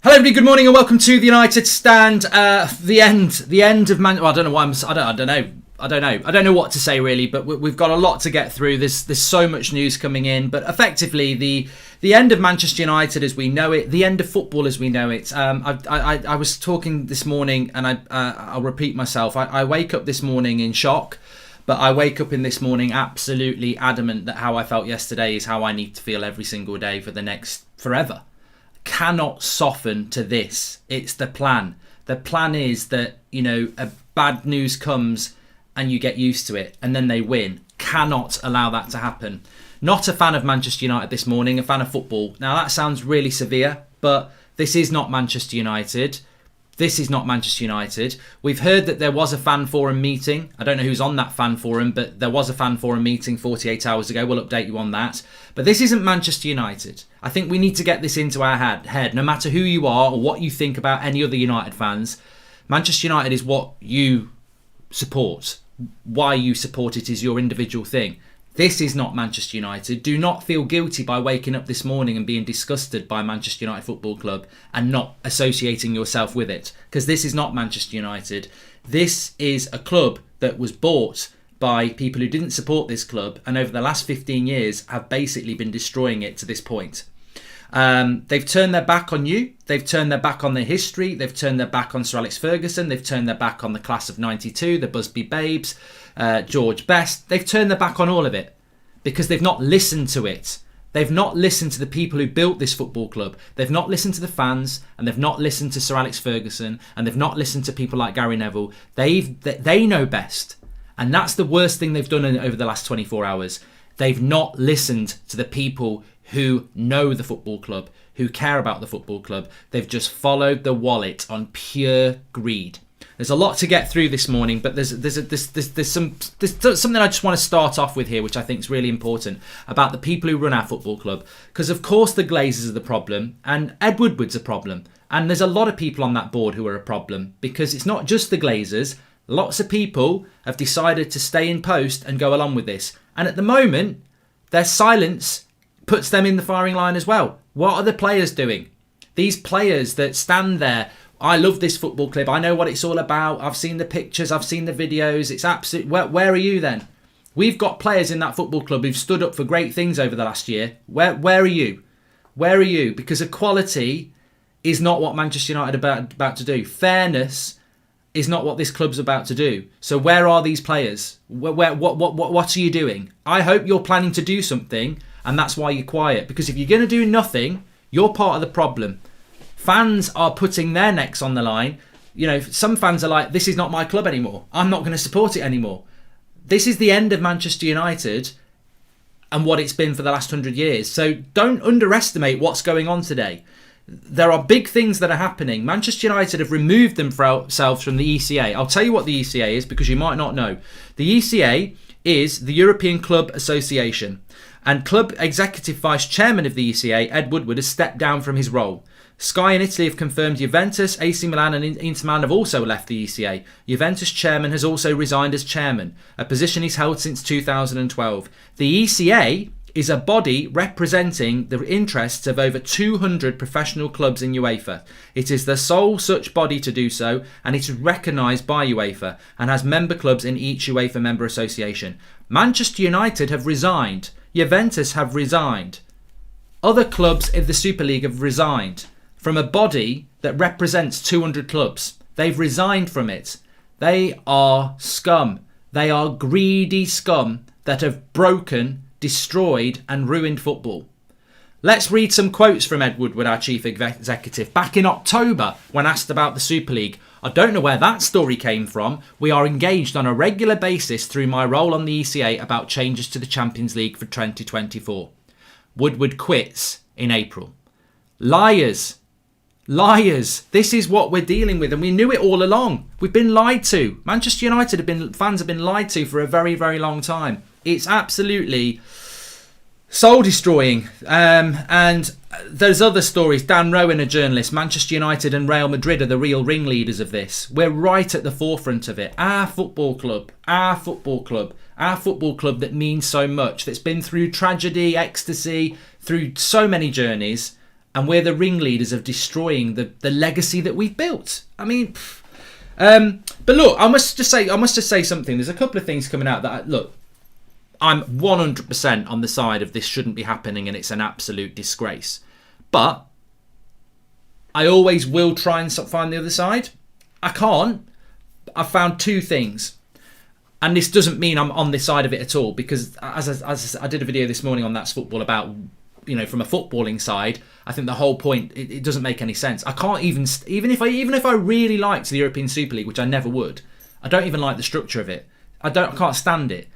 Hello, everybody. Good morning, and welcome to the United Stand. The end of Man. Well, I don't know why I don't know what to say really, but we've got a lot to get through. There's so much news coming in, but effectively the end of Manchester United as we know it, the end of football as we know it. I was talking this morning, and I'll repeat myself. I wake up this morning in shock, but I wake up in this morning absolutely adamant that how I felt yesterday is how I need to feel every single day for the next forever. Cannot soften to this. It's the plan. The plan is that, a bad news comes and you get used to it and then they win. Cannot allow that to happen. Not a fan of Manchester United this morning, a fan of football. Now that sounds really severe, but this is not Manchester United. This is not Manchester United. We've heard that there was a fan forum meeting. I don't know who's on that fan forum, but there was a fan forum meeting 48 hours ago. We'll update you on that. But this isn't Manchester United. I think we need to get this into our head. No matter who you are or what you think about any other United fans, Manchester United is what you support. Why you support it is your individual thing. This is not Manchester United. Do not feel guilty by waking up this morning and being disgusted by Manchester United Football Club and not associating yourself with it. Because this is not Manchester United. This is a club that was bought by people who didn't support this club and over the last 15 years have basically been destroying it to this point. They've turned their back on you. They've turned their back on their history. They've turned their back on Sir Alex Ferguson. They've turned their back on the class of 92, the Busby Babes, George Best. They've turned their back on all of it because they've not listened to it. They've not listened to the people who built this football club. They've not listened to the fans, and they've not listened to Sir Alex Ferguson, and they've not listened to people like Gary Neville. They know best, and that's the worst thing they've done over the last 24 hours. They've not listened to the people who know the football club, who care about the football club. They've just followed the wallet on pure greed. There's a lot to get through this morning, but there's something I just want to start off with here, which I think is really important about the people who run our football club. Because of course the Glazers are the problem, and Ed Woodward's a problem, and there's a lot of people on that board who are a problem because it's not just the Glazers. Lots of people have decided to stay in post and go along with this, and at the moment their silence puts them in the firing line as well. What are the players doing? These players that stand there, I love this football club, I know what it's all about, I've seen the pictures, I've seen the videos, it's absolute. Where are you then? We've got players in that football club who've stood up for great things over the last year. Where are you? Where are you? Because equality is not what Manchester United are about to do. Fairness is not what this club's about to do. So where are these players? What are you doing? I hope you're planning to do something, and that's why you're quiet. Because if you're going to do nothing, you're part of the problem. Fans are putting their necks on the line. Some fans are like, this is not my club anymore. I'm not going to support it anymore. This is the end of Manchester United and what it's been for the last 100 years. So don't underestimate what's going on today. There are big things that are happening. Manchester United have removed themselves from the ECA. I'll tell you what the ECA is because you might not know. The ECA is the European Club Association. And Club Executive Vice Chairman of the ECA, Ed Woodward, has stepped down from his role. Sky in Italy have confirmed Juventus, AC Milan and Inter Milan have also left the ECA. Juventus chairman has also resigned as chairman, a position he's held since 2012. The ECA is a body representing the interests of over 200 professional clubs in UEFA. It is the sole such body to do so, and it is recognised by UEFA and has member clubs in each UEFA member association. Manchester United have resigned. Juventus have resigned. Other clubs in the Super League have resigned from a body that represents 200 clubs. They've resigned from it. They are scum. They are greedy scum that have broken, destroyed and ruined football. Let's read some quotes from Ed Woodward, our chief executive, back in October when asked about the Super League. I don't know where that story came from. We are engaged on a regular basis through my role on the ECA about changes to the Champions League for 2024. Woodward quits in April. Liars. Liars. This is what we're dealing with, and we knew it all along. We've been lied to. Manchester United fans have been lied to for a very, very long time. It's absolutely soul destroying. And there's other stories. Dan Rowan, a journalist. Manchester United and Real Madrid are the real ringleaders of this. We're right at the forefront of it. Our football club that means so much, that's been through tragedy, ecstasy, through so many journeys, and we're the ringleaders of destroying the legacy that we've built. I mean, but look, I must just say something. There's a couple of things coming out that I'm 100% on the side of this shouldn't be happening and it's an absolute disgrace. But I always will try and find the other side. I can't. I've found two things. And this doesn't mean I'm on this side of it at all, because as I did a video this morning on That's Football about, from a footballing side, I think the whole point, it doesn't make any sense. I can't even if I really liked the European Super League, which I never would, I don't even like the structure of it. I can't stand it.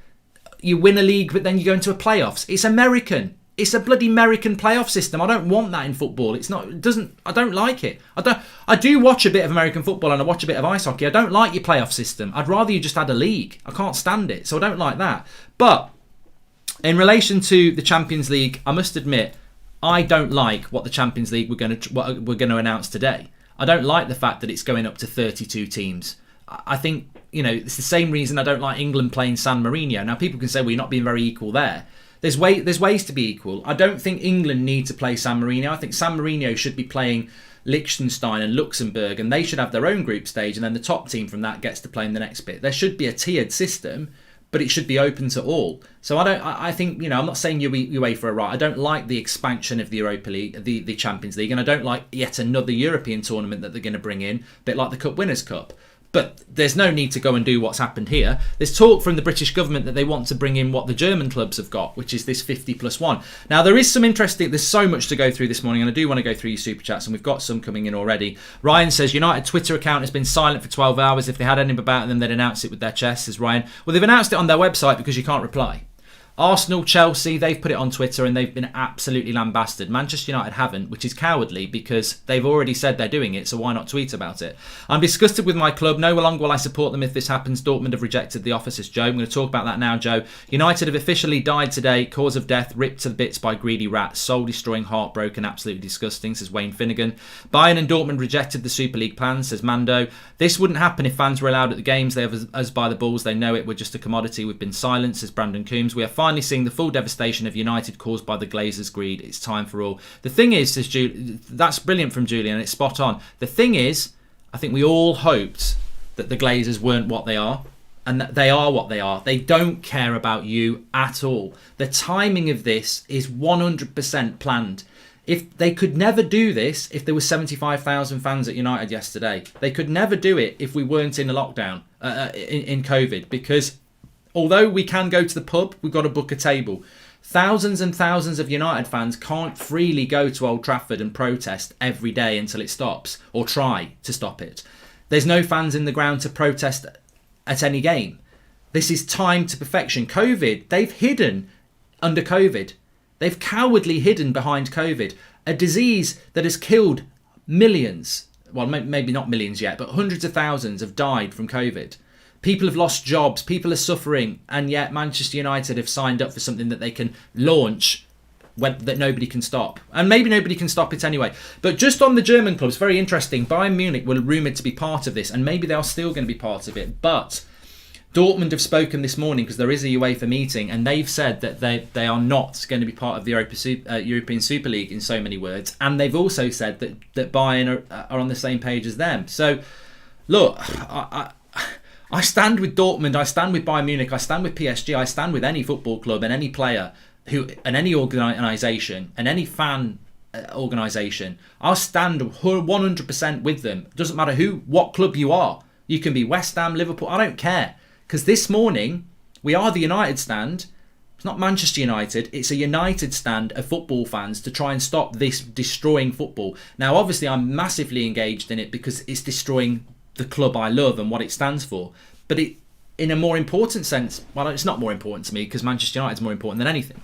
You win a league, but then you go into a playoffs. It's American. It's a bloody American playoff system. I don't want that in football. I don't like it. I do watch a bit of American football and I watch a bit of ice hockey. I don't like your playoff system. I'd rather you just had a league. I can't stand it. So I don't like that. But in relation to the Champions League, I must admit, I don't like what the Champions League we're going to announce today. I don't like the fact that it's going up to 32 teams. I think, it's the same reason I don't like England playing San Marino. Now, people can say, well, you're not being very equal there. There's ways to be equal. I don't think England need to play San Marino. I think San Marino should be playing Liechtenstein and Luxembourg, and they should have their own group stage, and then the top team from that gets to play in the next bit. There should be a tiered system, but it should be open to all. So I think, I'm not saying UEFA are right. I don't like the expansion of the Europa League, the Champions League, and I don't like yet another European tournament that they're going to bring in, a bit like the Cup Winners' Cup. But there's no need to go and do what's happened here. There's talk from the British government that they want to bring in what the German clubs have got, which is this 50+1. Now, there's so much to go through this morning, and I do want to go through your super chats, and we've got some coming in already. Ryan says, United Twitter account has been silent for 12 hours. If they had anything about them, they'd announce it with their chest, says Ryan. Well, they've announced it on their website because you can't reply. Arsenal, Chelsea, they've put it on Twitter and they've been absolutely lambasted. Manchester United haven't, which is cowardly because they've already said they're doing it, so why not tweet about it? I'm disgusted with my club. No longer will I support them if this happens. Dortmund have rejected the offer, says Joe. I'm going to talk about that now, Joe. United have officially died today. Cause of death, ripped to bits by greedy rats. Soul destroying, heartbroken, absolutely disgusting, says Wayne Finnegan. Bayern and Dortmund rejected the Super League plans, says Mando. This wouldn't happen if fans were allowed at the games. They have us by the balls. They know it. We're just a commodity. We've been silenced, says Brandon Coombs. We are finally seeing the full devastation of United caused by the Glazers' greed. It's time for all. The thing is, says that's brilliant from Julian, it's spot on. The thing is, I think we all hoped that the Glazers weren't what they are, and that they are what they are. They don't care about you at all. The timing of this is 100% planned. If they could never do this if there were 75,000 fans at United yesterday. They could never do it if we weren't in a lockdown, in COVID, because although we can go to the pub, we've got to book a table. Thousands and thousands of United fans can't freely go to Old Trafford and protest every day until it stops, or try to stop it. There's no fans in the ground to protest at any game. This is timed to perfection. COVID, they've hidden under COVID. They've cowardly hidden behind COVID. A disease that has killed millions, well, maybe not millions yet, but hundreds of thousands have died from COVID. People have lost jobs, people are suffering, and yet Manchester United have signed up for something that they can launch that nobody can stop. And maybe nobody can stop it anyway. But just on the German clubs, very interesting. Bayern Munich were rumoured to be part of this, and maybe they are still going to be part of it. But Dortmund have spoken this morning because there is a UEFA meeting, and they've said that they are not going to be part of the European Super League in so many words. And they've also said that Bayern are on the same page as them. So, look, I stand with Dortmund, I stand with Bayern Munich, I stand with PSG, I stand with any football club and any player and any organisation and any fan organisation. I'll stand 100% with them. It doesn't matter what club you are. You can be West Ham, Liverpool, I don't care. Because this morning, we are the United stand. It's not Manchester United, it's a United stand of football fans to try and stop this destroying football. Now, obviously, I'm massively engaged in it because it's destroying the club I love and what it stands for. But it, in a more important sense, well, it's not more important to me because Manchester United is more important than anything.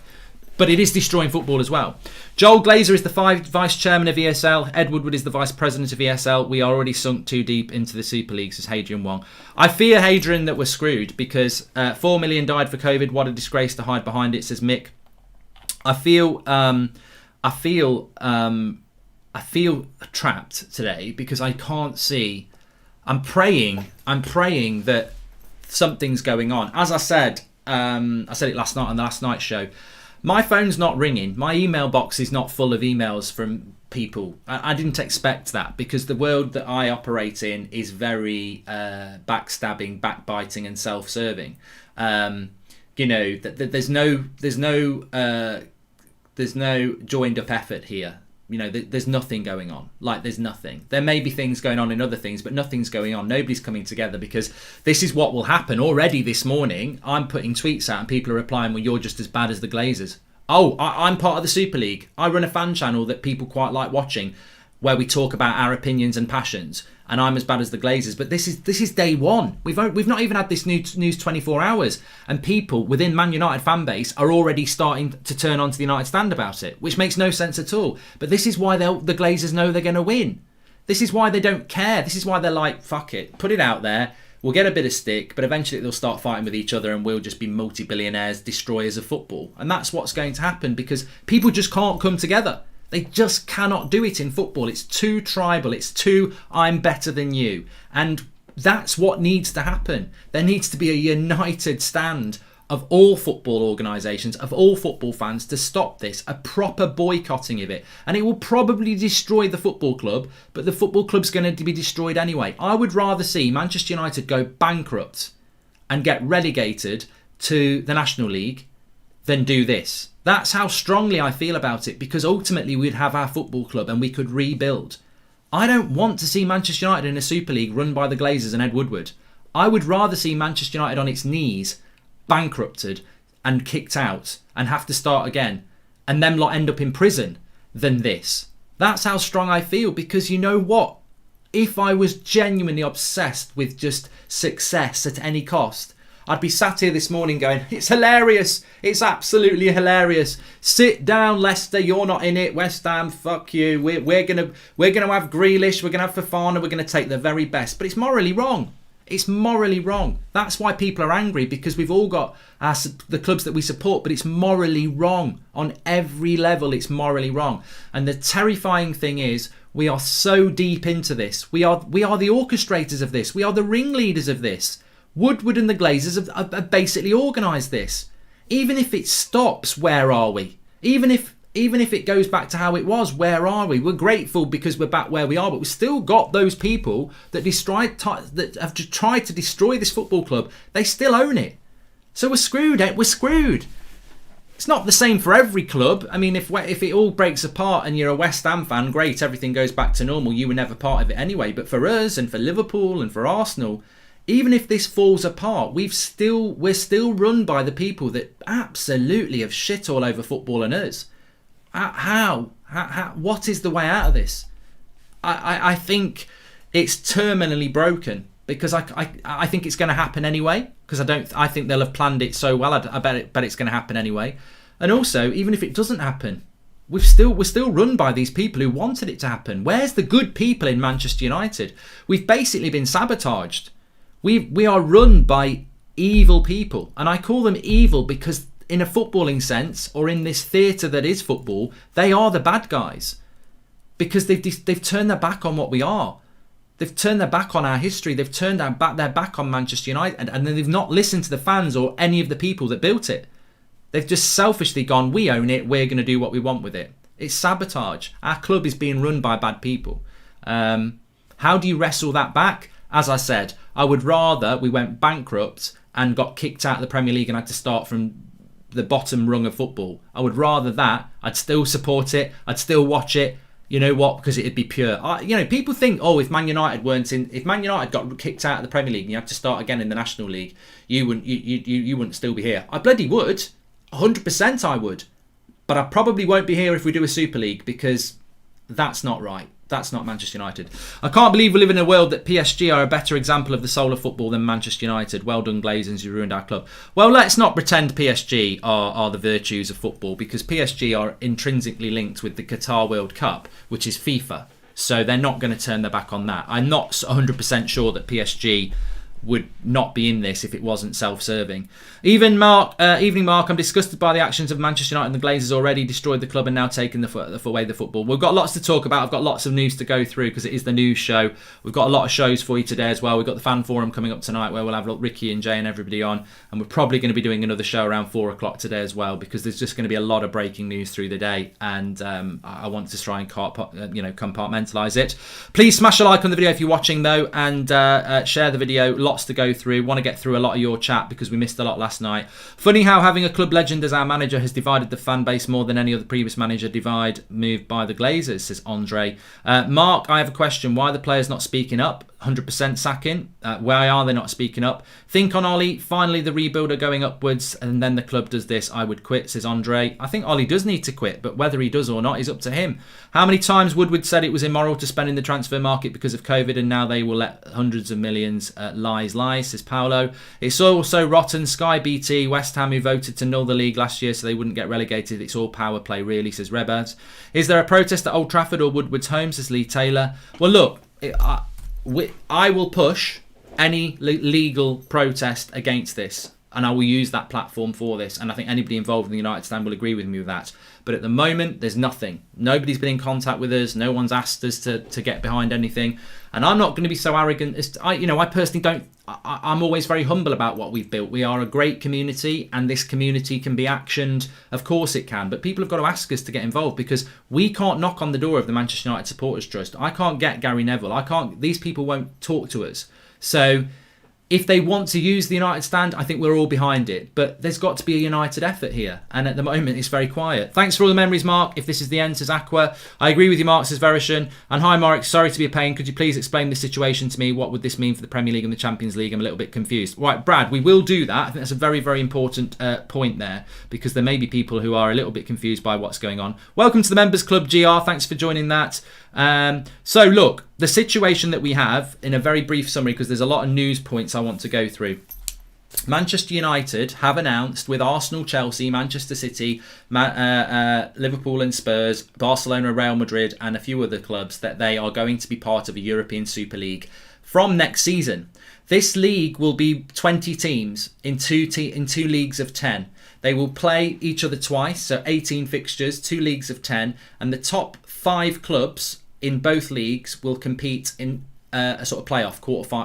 But it is destroying football as well. Joel Glazer is the vice chairman of ESL. Ed Woodward is the vice president of ESL. We are already sunk too deep into the Super League, says Hadrian Wong. I fear, Hadrian, that we're screwed because 4 million died for COVID. What a disgrace to hide behind it, says Mick. I feel trapped today because I can't see. I'm praying that something's going on. As I said it last night on the last night's show. My phone's not ringing. My email box is not full of emails from people. I didn't expect that, because the world that I operate in is very backstabbing, backbiting, and self-serving. There's no joined up effort here. There's nothing going on. There's nothing. There may be things going on in other things, but nothing's going on. Nobody's coming together, because this is what will happen. Already this morning, I'm putting tweets out and people are replying, well, you're just as bad as the Glazers. Oh, I'm part of the Super League. I run a fan channel that people quite like watching, where we talk about our opinions and passions, and I'm as bad as the Glazers. But this is day one. We've not even had this news 24 hours, and people within Man United fan base are already starting to turn on to the United stand about it, which makes no sense at all. But this is why the Glazers know they're going to win. This is why they don't care. This is why they're like, fuck it, put it out there. We'll get a bit of stick, but eventually they'll start fighting with each other and we'll just be multi-billionaires, destroyers of football. And that's what's going to happen, because people just can't come together. They just cannot do it in football. It's too tribal. It's too, I'm better than you. And that's what needs to happen. There needs to be a united stand of all football organisations, of all football fans, to stop this, a proper boycotting of it. And it will probably destroy the football club, but the football club's going to be destroyed anyway. I would rather see Manchester United go bankrupt and get relegated to the National League than do this. That's how strongly I feel about it, because ultimately we'd have our football club and we could rebuild. I don't want to see Manchester United in a Super League run by the Glazers and Ed Woodward. I would rather see Manchester United on its knees, bankrupted and kicked out and have to start again, and them lot end up in prison, than this. That's how strong I feel, because you know what? If I was genuinely obsessed with just success at any cost, I'd be sat here this morning going, it's hilarious. It's absolutely hilarious. Sit down, Leicester. You're not in it. West Ham, fuck you. We're gonna have Grealish. We're gonna have Fofana. We're gonna take the very best. But it's morally wrong. It's morally wrong. That's why people are angry, because we've all got the clubs that we support, but it's morally wrong. On every level, it's morally wrong. And the terrifying thing is, we are so deep into this. We are the orchestrators of this. We are the ringleaders of this. Woodward and the Glazers have basically organised this. Even if it stops, where are we? Even if it goes back to how it was, where are we? We're grateful because we're back where we are, but we've still got those people that have tried to destroy this football club. They still own it. So we're screwed. We're screwed. It's not the same for every club. I mean, if it all breaks apart and you're a West Ham fan, great, everything goes back to normal. You were never part of it anyway. But for us and for Liverpool and for Arsenal, even if this falls apart, we're still run by the people that absolutely have shit all over football and us. How? What is the way out of this? I think it's terminally broken, because I think it's going to happen anyway. Because I think they'll have planned it so well. I bet it's going to happen anyway. And also, even if it doesn't happen, we're still run by these people who wanted it to happen. Where's the good people in Manchester United? We've basically been sabotaged. We are run by evil people, and I call them evil because in a footballing sense, or in this theatre that is football, they are the bad guys, because they've turned their back on what we are. They've turned their back on our history. They've turned their back on Manchester United, and then they've not listened to the fans or any of the people that built it. They've just selfishly gone, we own it, we're going to do what we want with it. It's sabotage. Our club is being run by bad people. How do you wrestle that back? As I said, I would rather we went bankrupt and got kicked out of the Premier League and had to start from the bottom rung of football. I would rather that. I'd still support it. I'd still watch it. You know what? Because it'd be pure. People think, if Man United got kicked out of the Premier League and you had to start again in the National League, you wouldn't still be here. I bloody would. 100% I would. But I probably won't be here if we do a Super League, because that's not right. That's not Manchester United. I can't believe we live in a world that PSG are a better example of the soul of football than Manchester United. Well done, Glazers, you ruined our club. Well, let's not pretend PSG are the virtues of football, because PSG are intrinsically linked with the Qatar World Cup, which is FIFA. So they're not going to turn their back on that. I'm not 100% sure that PSG would not be in this if it wasn't self-serving. Evening Mark, I'm disgusted by the actions of Manchester United and the Glazers already destroyed the club and now taken away the football. We've got lots to talk about. I've got lots of news to go through because it is the news show. We've got a lot of shows for you today as well. We've got the fan forum coming up tonight where we'll have Ricky and Jay and everybody on, and we're probably going to be doing another show around 4 o'clock today as well because there's just going to be a lot of breaking news through the day, and I want to try and compartmentalise it. Please smash a like on the video if you're watching though, and share the video. Lots to go through. Want to get through a lot of your chat because we missed a lot last night. Funny how having a club legend as our manager has divided the fan base more than any other previous manager moved by the Glazers, says Andre. Mark, I have a question. Why are the players not speaking up? 100% sacking. Why are they not speaking up? Think on Ollie. Finally, the rebuilder going upwards, and then the club does this. I would quit, says Andre. I think Ollie does need to quit, but whether he does or not is up to him. How many times Woodward said it was immoral to spend in the transfer market because of COVID, and now they will let hundreds of millions lies, says Paolo. It's also rotten. Sky BT, West Ham, who voted to null the league last year so they wouldn't get relegated. It's all power play, really, says Rebaz. Is there a protest at Old Trafford or Woodward's home, says Lee Taylor. Well, look, I will push any legal protest against this, and I will use that platform for this, and I think anybody involved in the United Stand will agree with me with that. But at the moment, there's nothing. Nobody's been in contact with us. No one's asked us to get behind anything. And I'm not going to be so arrogant. I personally don't. I'm always very humble about what we've built. We are a great community, and this community can be actioned. Of course it can. But people have got to ask us to get involved because we can't knock on the door of the Manchester United Supporters Trust. I can't get Gary Neville. These people won't talk to us. So if they want to use the United Stand, I think we're all behind it. But there's got to be a united effort here. And at the moment, it's very quiet. Thanks for all the memories, Mark. If this is the end, says Aqua. I agree with you, Mark, says Verishan. And hi, Mark. Sorry to be a pain. Could you please explain this situation to me? What would this mean for the Premier League and the Champions League? I'm a little bit confused. Right, Brad, we will do that. I think that's a very, very important point there because there may be people who are a little bit confused by what's going on. Welcome to the Members Club, GR. Thanks for joining that. So look, the situation that we have in a very brief summary, because there's a lot of news points I want to go through. Manchester United have announced with Arsenal, Chelsea, Manchester City, Liverpool and Spurs, Barcelona, Real Madrid and a few other clubs that they are going to be part of a European Super League from next season. This league will be 20 teams in two leagues of 10. They will play each other twice, so 18 fixtures, 2 leagues of 10, and the top 5 clubs in both leagues will compete in a sort of playoff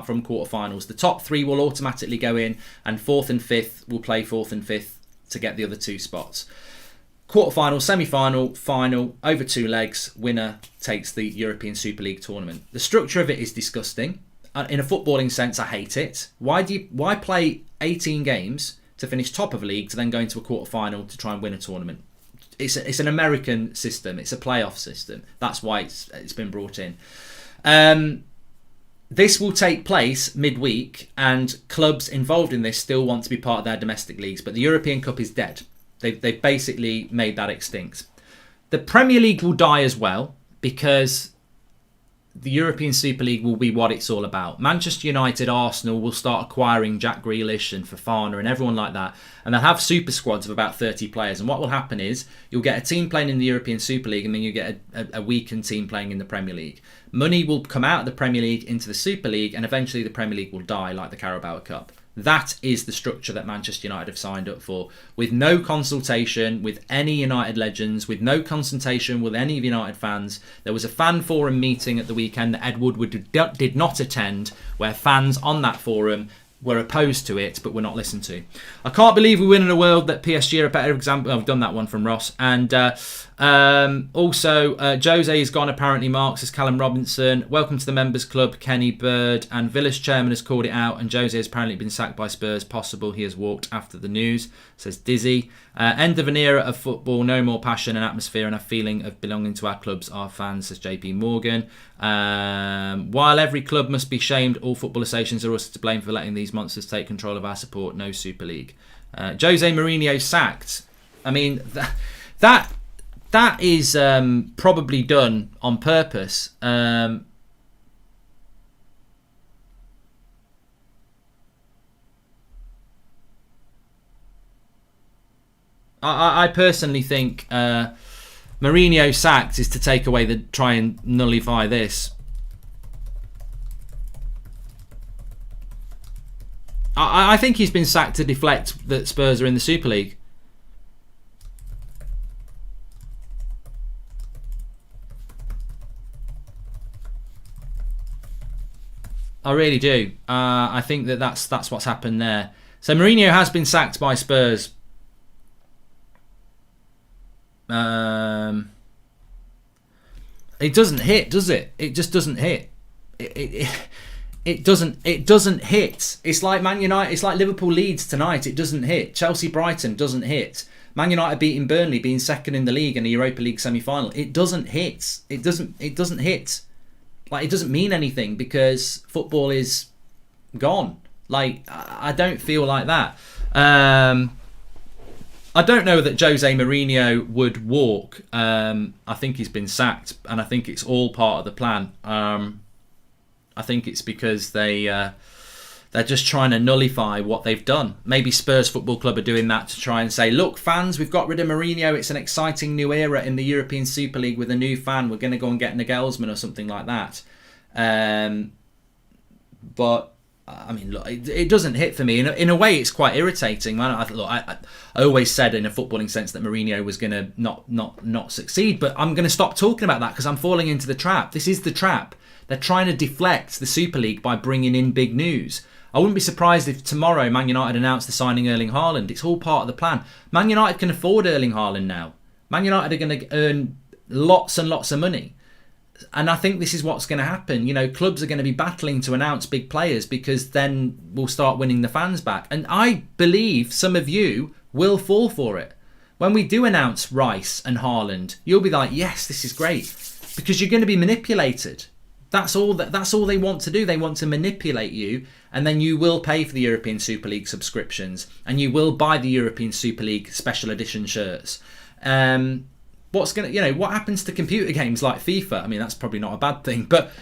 from quarterfinals. The top 3 will automatically go in, and 4th and 5th will play 4th and 5th to get the other 2 spots. Quarterfinal, semi-final, final, over 2 legs, winner takes the European Super League tournament. The structure of it is disgusting. In a footballing sense, I hate it. Why play 18 games to finish top of a league to then go into a quarterfinal to try and win a tournament? It's an American system. It's a playoff system. That's why it's been brought in. This will take place midweek, and clubs involved in this still want to be part of their domestic leagues, but the European Cup is dead. They've basically made that extinct. The Premier League will die as well because the European Super League will be what it's all about. Manchester United, Arsenal will start acquiring Jack Grealish and Fofana and everyone like that, and they'll have super squads of about 30 players. And what will happen is you'll get a team playing in the European Super League, and then you get a weakened team playing in the Premier League. Money will come out of the Premier League into the Super League, and eventually the Premier League will die like the Carabao Cup. That is the structure that Manchester United have signed up for, with no consultation with any United legends, with no consultation with any of United fans. There was a fan forum meeting at the weekend that Ed Woodward did not attend, where fans on that forum were opposed to it, but were not listened to. I can't believe we win in a world that PSG are a better example. I've done that one from Ross. And also, Jose is gone, apparently, Mark, says Callum Robinson. Welcome to the Members Club, Kenny Bird. And Villa's chairman has called it out, and Jose has apparently been sacked by Spurs. Possible he has walked after the news, says Dizzy. End of an era of football, no more passion and atmosphere and a feeling of belonging to our clubs, our fans, says JP Morgan. While every club must be shamed, all football associations are also to blame for letting these monsters take control of our support. No Super League. Jose Mourinho sacked. I mean, that is probably done on purpose. I personally think Mourinho sacked is to take away try and nullify this. I think he's been sacked to deflect that Spurs are in the Super League. I really do. I think that's what's happened there. So Mourinho has been sacked by Spurs. It doesn't hit, does it? It just doesn't hit. It doesn't hit. It's like Man United. It's like Liverpool Leeds tonight. It doesn't hit. Chelsea Brighton doesn't hit. Man United beating Burnley, being second in the league in the Europa League semi-final. It doesn't hit. It doesn't hit. Like, it doesn't mean anything because football is gone. Like, I don't feel like that. I don't know that Jose Mourinho would walk. I think he's been sacked, and I think it's all part of the plan. I think it's because they're just trying to nullify what they've done. Maybe Spurs Football Club are doing that to try and say, look, fans, we've got rid of Mourinho. It's an exciting new era in the European Super League with a new fan. We're going to go and get Nagelsmann or something like that. But I mean, look, it doesn't hit for me. In a way, it's quite irritating, man. I always said in a footballing sense that Mourinho was going to not succeed, but I'm going to stop talking about that because I'm falling into the trap. This is the trap. They're trying to deflect the Super League by bringing in big news. I wouldn't be surprised if tomorrow Man United announced the signing Erling Haaland. It's all part of the plan. Man United can afford Erling Haaland now. Man United are going to earn lots and lots of money. And I think this is what's going to happen. You know, clubs are going to be battling to announce big players because then we'll start winning the fans back. And I believe some of you will fall for it. When we do announce Rice and Haaland, you'll be like, yes, this is great. Because you're going to be manipulated. That's all they want to do. They want to manipulate you, and then you will pay for the European Super League subscriptions, and you will buy the European Super League special edition shirts. What happens to computer games like FIFA? I mean, that's probably not a bad thing, but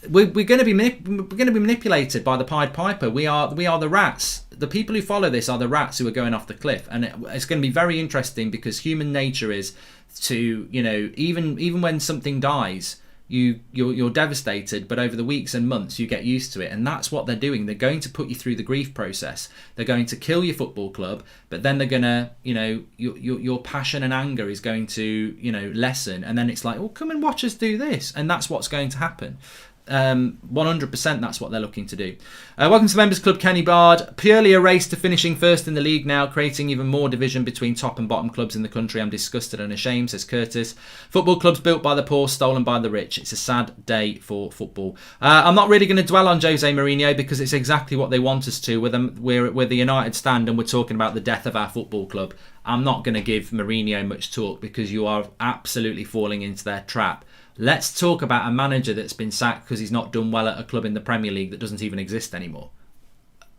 we're going to be manipulated by the Pied Piper. We are the rats. The people who follow this are the rats who are going off the cliff, and it's going to be very interesting because human nature is to, you know, even when something dies, you're devastated, but over the weeks and months you get used to it, and that's what they're doing. They're going to put you through the grief process. They're going to kill your football club, but then they're gonna, you know, your passion and anger is going to, you know, lessen, and then it's like, well, come and watch us do this, and that's what's going to happen. 100% that's what they're looking to do. Welcome to the Members Club, Kenny Bard. Purely a race to finishing first in the league now, creating even more division between top and bottom clubs in the country. I'm disgusted and ashamed, says Curtis. Football clubs built by the poor, stolen by the rich. It's a sad day for football. I'm not really going to dwell on Jose Mourinho because it's exactly what they want us to. We're the United stand and we're talking about the death of our football club. I'm not going to give Mourinho much talk because you are absolutely falling into their trap. Let's talk about a manager that's been sacked because he's not done well at a club in the Premier League that doesn't even exist anymore.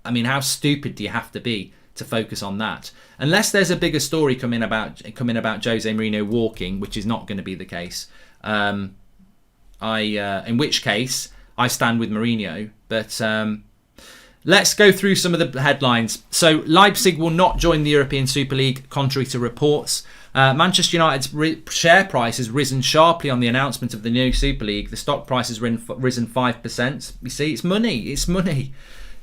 I mean, how stupid do you have to be to focus on that? Unless there's a bigger story coming about Jose Mourinho walking, which is not going to be the case. In which case, I stand with Mourinho. But let's go through some of the headlines. So Leipzig will not join the European Super League, contrary to reports. Manchester United's share price has risen sharply on the announcement of the new Super League. The stock price has risen 5%. You see, it's money. It's money.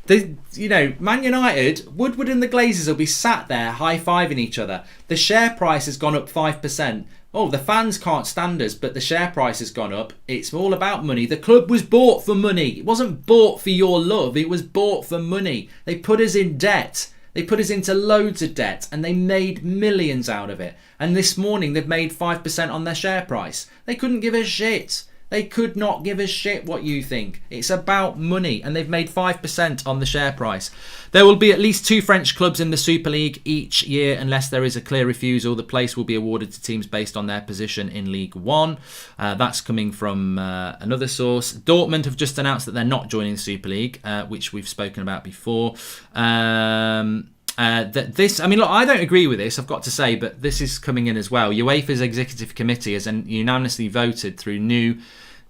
Man United, Woodward and the Glazers will be sat there high-fiving each other. The share price has gone up 5%. Oh, the fans can't stand us, but the share price has gone up. It's all about money. The club was bought for money. It wasn't bought for your love. It was bought for money. They put us in debt. They put us into loads of debt and they made millions out of it. And this morning they've made 5% on their share price. They couldn't give a shit. They could not give a shit what you think. It's about money, and they've made 5% on the share price. There will be at least 2 French clubs in the Super League each year unless there is a clear refusal. The place will be awarded to teams based on their position in League One. That's coming from another source. Dortmund have just announced that they're not joining the Super League, which we've spoken about before. I don't agree with this, I've got to say, but this is coming in as well. UEFA's executive committee has unanimously voted through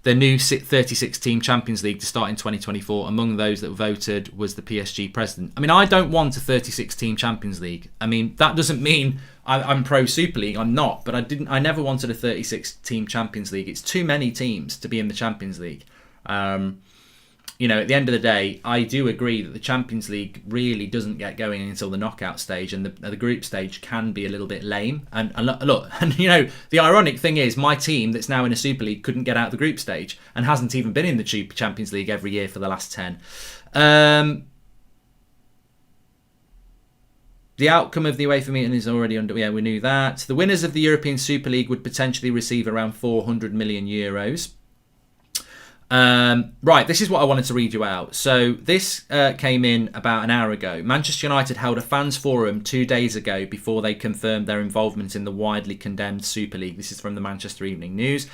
the new 36-team Champions League to start in 2024. Among those that voted was the PSG president. I mean, I don't want a 36-team Champions League. I mean, that doesn't mean I'm pro Super League. I'm not, but I never wanted a 36-team Champions League. It's too many teams to be in the Champions League. you know, at the end of the day, I do agree that the Champions League really doesn't get going until the knockout stage, and the group stage can be a little bit lame. And look, and you know, the ironic thing is, my team that's now in a Super League couldn't get out of the group stage and hasn't even been in the Champions League every year for the last 10. The outcome of the UEFA meeting is already under. Yeah, we knew that. The winners of the European Super League would potentially receive around 400 million euros. Right, this is what I wanted to read you out. So this came in about an hour ago. Manchester United held a fans forum 2 days ago before they confirmed their involvement in the widely condemned Super League. This is from the Manchester Evening News.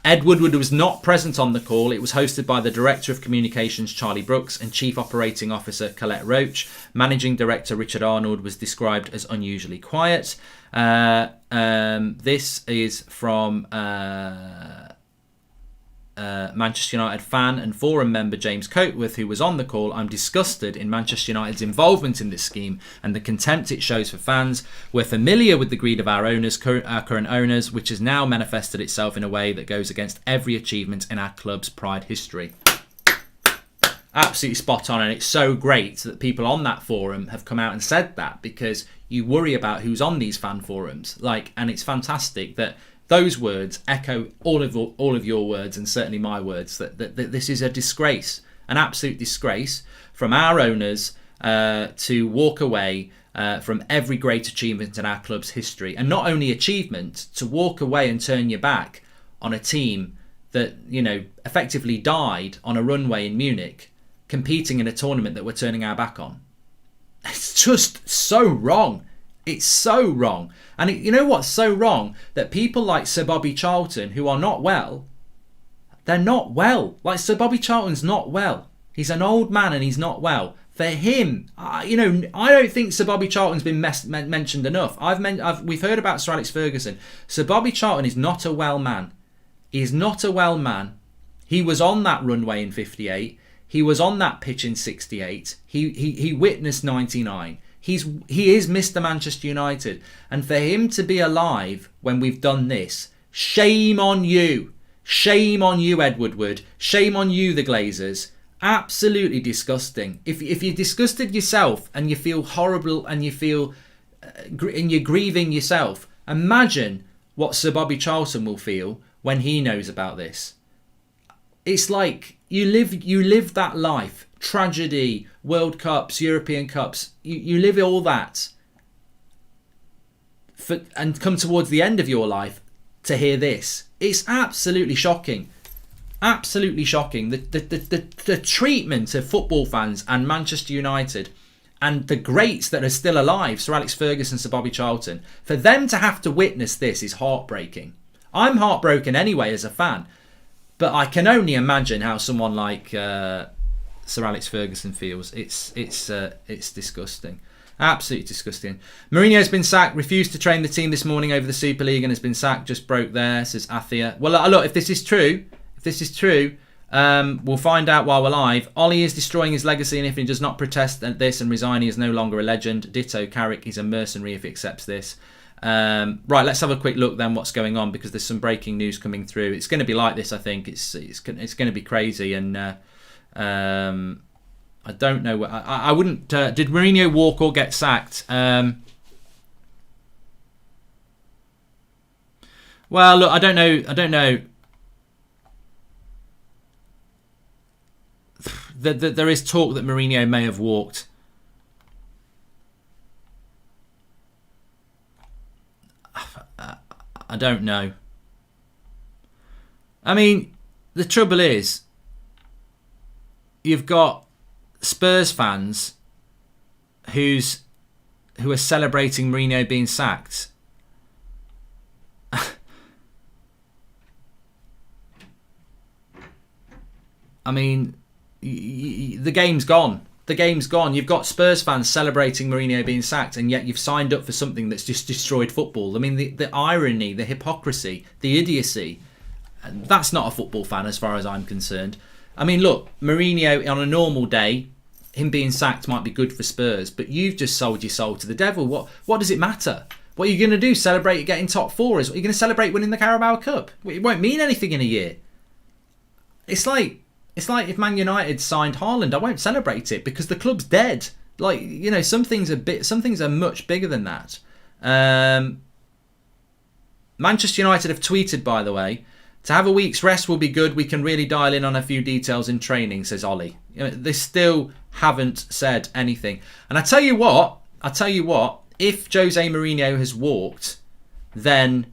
Ed Woodward was not present on the call. It was hosted by the Director of Communications, Charlie Brooks, and Chief Operating Officer, Colette Roach. Managing Director, Richard Arnold, was described as unusually quiet. This is from Manchester United fan and forum member James Coatworth, who was on the call. I'm disgusted in Manchester United's involvement in this scheme and the contempt it shows for fans. We're familiar with the greed of our owners, our current owners, which has now manifested itself in a way that goes against every achievement in our club's pride history. Absolutely spot on, and it's so great that people on that forum have come out and said that, because you worry about who's on these fan forums, and it's fantastic that those words echo all of your words, and certainly my words, that this is a disgrace, an absolute disgrace from our owners to walk away from every great achievement in our club's history. And not only achievement, to walk away and turn your back on a team that, you know, effectively died on a runway in Munich, competing in a tournament that we're turning our back on. It's just so wrong. It's so wrong. And you know what's so wrong? That people like Sir Bobby Charlton, who are not well, they're not well. Like, Sir Bobby Charlton's not well. He's an old man and he's not well. For him, you know, I don't think Sir Bobby Charlton's been mentioned enough. We've heard about Sir Alex Ferguson. Sir Bobby Charlton is not a well man. He's not a well man. He was on that runway in 58. He was on that pitch in 68. He witnessed 99. He is Mr. Manchester United, and for him to be alive when we've done this, shame on you. Shame on you, Ed Woodward. Shame on you, the Glazers. Absolutely disgusting. If you're disgusted yourself and you feel horrible and you feel and you're grieving yourself, imagine what Sir Bobby Charlton will feel when he knows about this. It's like you live that life. Tragedy, World Cups, European Cups, you live all that and come towards the end of your life to hear this. It's absolutely shocking. Absolutely shocking. The treatment of football fans and Manchester United and the greats that are still alive, Sir Alex Ferguson, Sir Bobby Charlton, for them to have to witness this is heartbreaking. I'm heartbroken anyway as a fan, but I can only imagine how someone like Sir Alex Ferguson feels. It's disgusting. Absolutely disgusting. Mourinho's been sacked, refused to train the team this morning over the Super League and has been sacked, just broke there, says Athia. Well, look, if this is true, we'll find out while we're live. Ollie is destroying his legacy, and if he does not protest this and resign, he is no longer a legend. Ditto Carrick, he's a mercenary if he accepts this. Right, let's have a quick look then what's going on, because there's some breaking news coming through. It's going to be like this, I think. It's going to be crazy, and I don't know. I wouldn't. Did Mourinho walk or get sacked? Well, look, I don't know. There is talk that Mourinho may have walked. I don't know. I mean, the trouble is, you've got Spurs fans who are celebrating Mourinho being sacked. I mean, the game's gone. The game's gone. You've got Spurs fans celebrating Mourinho being sacked, and yet you've signed up for something that's just destroyed football. I mean, the irony, the hypocrisy, the idiocy. That's not a football fan as far as I'm concerned. I mean, look, Mourinho on a normal day, him being sacked might be good for Spurs, but you've just sold your soul to the devil. What does it matter? What are you going to do? Celebrate getting top four? Are you going to celebrate winning the Carabao Cup? It won't mean anything in a year. It's like, It's like if Man United signed Haaland, I won't celebrate it because the club's dead. Like, you know, some things are much bigger than that. Manchester United have tweeted, by the way, to have a week's rest will be good. We can really dial in on a few details in training, says Ollie. You know, they still haven't said anything. And I tell you what, if Jose Mourinho has walked, then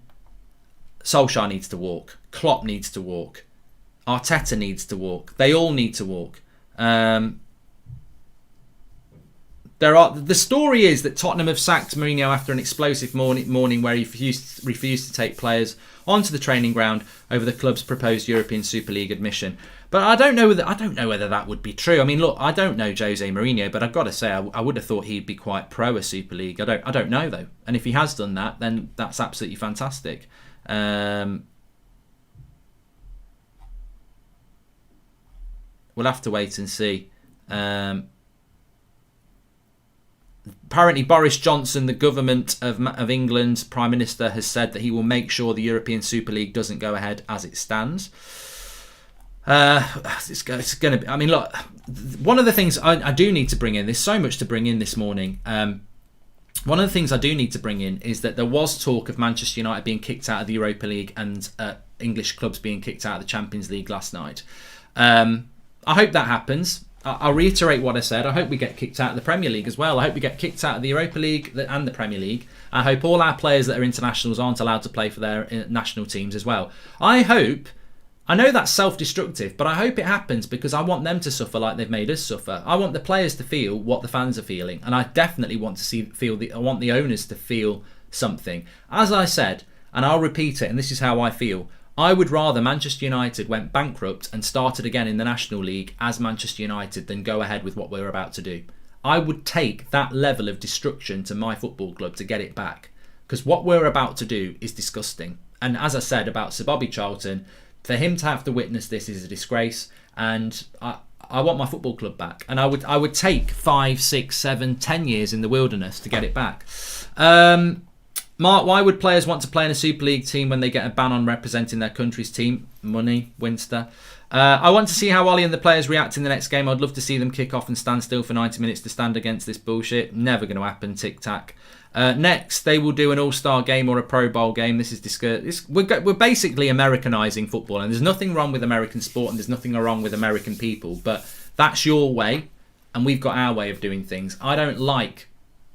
Solskjaer needs to walk. Klopp needs to walk. Arteta needs to walk. They all need to walk. The story is that Tottenham have sacked Mourinho after an explosive morning where he refused to take players onto the training ground over the club's proposed European Super League admission. But I don't know whether that would be true. I mean, look, I don't know Jose Mourinho, but I've got to say I would have thought he'd be quite pro a Super League. I don't know though, and if he has done that, then that's absolutely fantastic. We'll have to wait and see. Apparently Boris Johnson, the government of England's Prime Minister, has said that he will make sure the European Super League doesn't go ahead as it stands. It's going to be... I mean, look, one of the things I do need to bring in, there's so much to bring in this morning. One of the things I do need to bring in is that there was talk of Manchester United being kicked out of the Europa League and English clubs being kicked out of the Champions League last night. I hope that happens. I'll reiterate what I said. I hope we get kicked out of the Premier League as well. I hope we get kicked out of the Europa League and the Premier League. I hope all our players that are internationals aren't allowed to play for their national teams as well. I know that's self-destructive, but I hope it happens because I want them to suffer like they've made us suffer. I want the players to feel what the fans are feeling, and I definitely want to I want the owners to feel something. As I said, and I'll repeat it, and this is how I feel, I would rather Manchester United went bankrupt and started again in the National League as Manchester United than go ahead with what we're about to do. I would take that level of destruction to my football club to get it back, because what we're about to do is disgusting. And as I said about Sir Bobby Charlton, for him to have to witness this is a disgrace, and I want my football club back. And I would take 5, 6, 7, 10 years in the wilderness to get it back. Mark, why would players want to play in a Super League team when they get a ban on representing their country's team? Money, Winster. I want to see how Ollie and the players react in the next game. I'd love to see them kick off and stand still for 90 minutes to stand against this bullshit. Never going to happen, tic-tac. Next, they will do an all-star game or a Pro Bowl game. This is we're basically Americanizing football, and there's nothing wrong with American sport and there's nothing wrong with American people, but that's your way and we've got our way of doing things. I don't like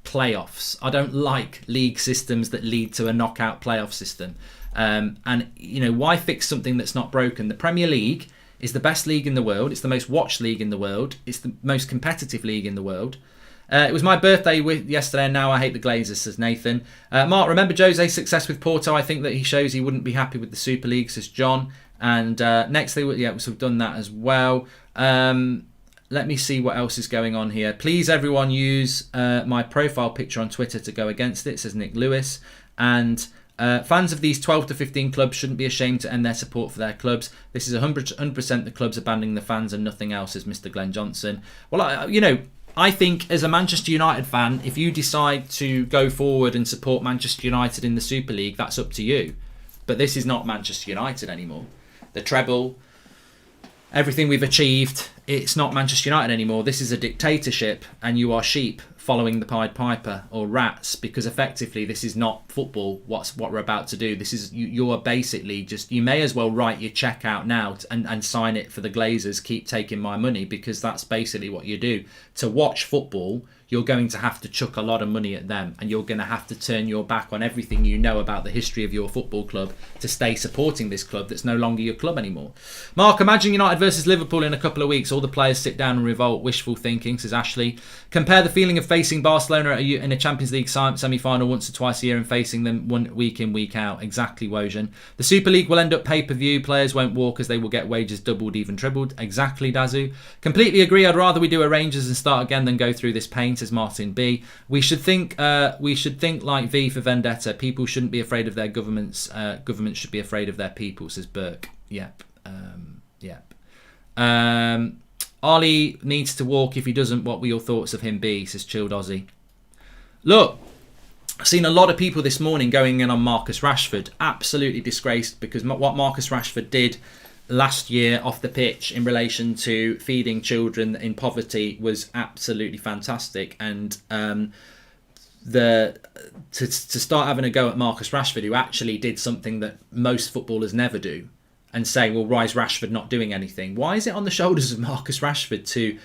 playoffs. I don't like league systems that lead to a knockout playoff system. And, you know, why fix something that's not broken? The Premier League is the best league in the world. It's the most watched league in the world. It's the most competitive league in the world. It was my birthday yesterday, and now I hate the Glazers, says Nathan. Mark, remember Jose's success with Porto? I think that he shows he wouldn't be happy with the Super League, says John. And next, so we've done that as well. Let me see what else is going on here. Please, everyone, use my profile picture on Twitter to go against it, says Nick Lewis. And fans of these 12 to 15 clubs shouldn't be ashamed to end their support for their clubs. This is 100% the clubs abandoning the fans and nothing else, says Mr. Glenn Johnson. Well, I think as a Manchester United fan, if you decide to go forward and support Manchester United in the Super League, that's up to you. But this is not Manchester United anymore. The treble, everything we've achieved, it's not Manchester United anymore. This is a dictatorship, and you are sheep following the Pied Piper, or rats, because effectively this is not football. What we're about to do. This is you are basically just, you may as well write your check out now and sign it for the Glazers. Keep taking my money, because that's basically what you do. To watch football, you're going to have to chuck a lot of money at them, and you're going to have to turn your back on everything you know about the history of your football club to stay supporting this club that's no longer your club anymore. Mark, imagine United versus Liverpool in a couple of weeks. All the players sit down and revolt. Wishful thinking, says Ashley. Compare the feeling of facing Barcelona in a Champions League semi-final once or twice a year and facing them one week in, week out. Exactly, Wojan. The Super League will end up pay-per-view. Players won't walk as they will get wages doubled, even tripled. Exactly, Dazu. Completely agree. I'd rather we do a Rangers and start again than go through this pain, says Martin B. We should think like V for Vendetta. People shouldn't be afraid of their governments. Governments should be afraid of their people, says Burke. Yep. Ollie needs to walk. If he doesn't, what will your thoughts of him be, says Chilled Aussie. Look, I've seen a lot of people this morning going in on Marcus Rashford. Absolutely disgraced, because what Marcus Rashford did last year off the pitch in relation to feeding children in poverty was absolutely fantastic. And to start having a go at Marcus Rashford, who actually did something that most footballers never do, and say, well, why is Rashford not doing anything? Why is it on the shoulders of Marcus Rashford to,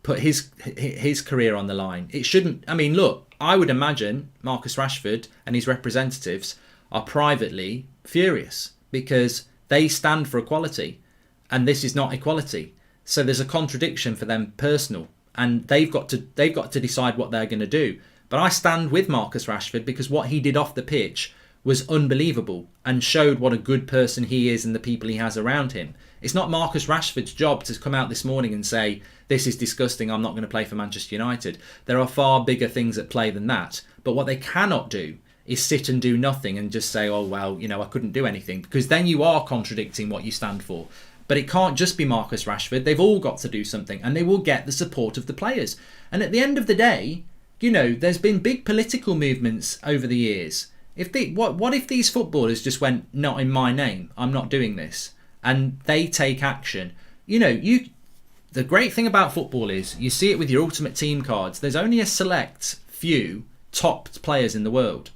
put his career on the line? It shouldn't. I mean, look, I would imagine Marcus Rashford and his representatives are privately furious because they stand for equality, and this is not equality. So there's a contradiction for them personal, and they've got to decide what they're going to do. But I stand with Marcus Rashford because what he did off the pitch was unbelievable and showed what a good person he is and the people he has around him. It's not Marcus Rashford's job to come out this morning and say, this is disgusting, I'm not going to play for Manchester United. There are far bigger things at play than that. But what they cannot do is sit and do nothing and just say, oh, well, I couldn't do anything, because then you are contradicting what you stand for. But it can't just be Marcus Rashford. They've all got to do something, and they will get the support of the players. And at the end of the day, there's been big political movements over the years. What if these footballers just went, not in my name, I'm not doing this, and they take action? The great thing about football is you see it with your ultimate team cards. There's only a select few top players in the world.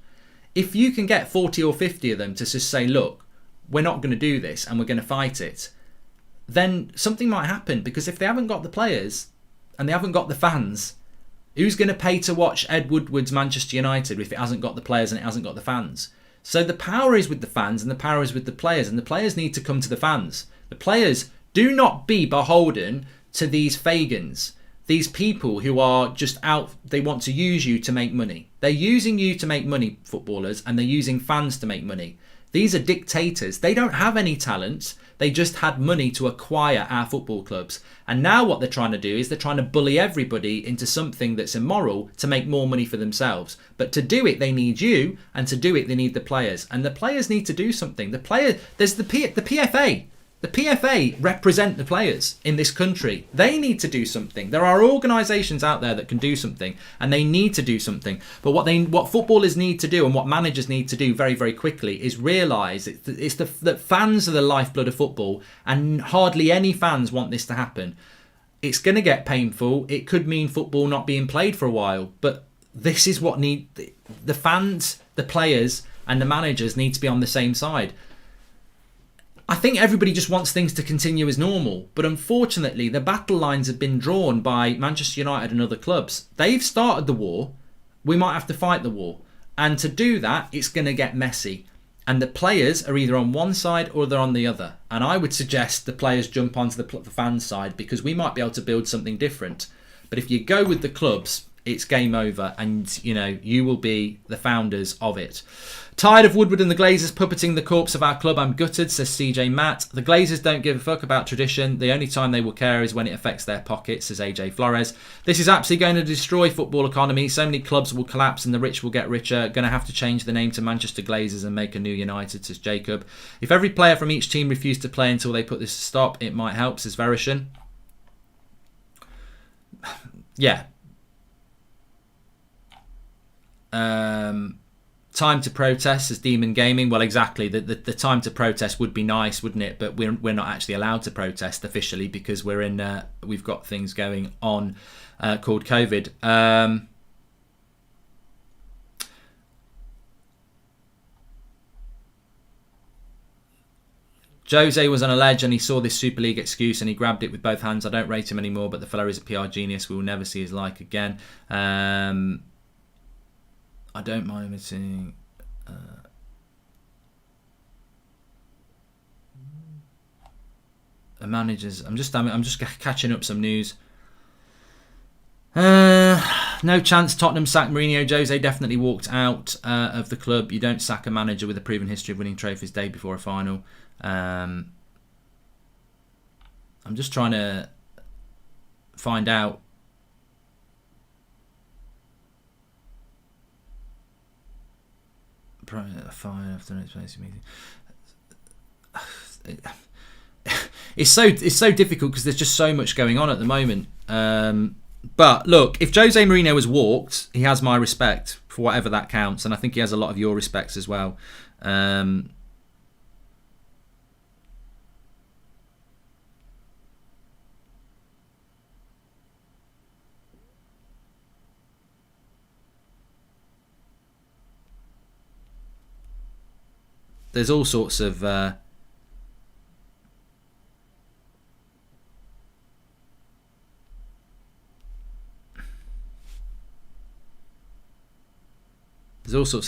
If you can get 40 or 50 of them to just say, look, we're not going to do this and we're going to fight it, then something might happen. Because if they haven't got the players and they haven't got the fans, who's going to pay to watch Ed Woodward's Manchester United if it hasn't got the players and it hasn't got the fans? So the power is with the fans and the power is with the players, and the players need to come to the fans. The players, do not be beholden to these Fagans, these people who are just out, they want to use you to make money. They're using you to make money, footballers, and they're using fans to make money. These are dictators. They don't have any talent. They just had money to acquire our football clubs. And now what they're trying to do is they're trying to bully everybody into something that's immoral to make more money for themselves. But to do it, they need you, and to do it, they need the players. And the players need to do something. There's the PFA. The PFA represent the players in this country. They need to do something. There are organisations out there that can do something, and they need to do something. But what footballers need to do, and what managers need to do very, very quickly, is realise that fans are the lifeblood of football, and hardly any fans want this to happen. It's going to get painful. It could mean football not being played for a while. But this is what the fans, the players, and the managers need to be on the same side. I think everybody just wants things to continue as normal, but unfortunately the battle lines have been drawn by Manchester United and other clubs. They've started the war. We might have to fight the war. And to do that, it's going to get messy. And the players are either on one side or they're on the other. And I would suggest the players jump onto the fans' side, because we might be able to build something different. But if you go with the clubs, it's game over, and you will be the founders of it. Tired of Woodward and the Glazers puppeting the corpse of our club, I'm gutted, says CJ Matt. The Glazers don't give a fuck about tradition. The only time they will care is when it affects their pockets, says AJ Flores. This is absolutely going to destroy football economy. So many clubs will collapse and the rich will get richer. Going to have to change the name to Manchester Glazers and make a new United, says Jacob. If every player from each team refused to play until they put this to stop, it might help, says Verishan. Yeah. Time to protest, as Demon Gaming. Well, exactly. The time to protest would be nice, wouldn't it? But we're not actually allowed to protest officially because we've got things going on called COVID. Jose was on a ledge and he saw this Super League excuse and he grabbed it with both hands. I don't rate him anymore, but the fella is a PR genius. We will never see his like again. I don't mind missing. Managers. I'm just catching up some news. No chance Tottenham sacked Mourinho. Jose definitely walked out of the club. You don't sack a manager with a proven history of winning trophies day before a final. I'm just trying to find out. Fine after next meeting. It's so difficult because there's just so much going on at the moment. But look, if Jose Mourinho has walked, he has my respect for whatever that counts, and I think he has a lot of your respects as well. there's all sorts of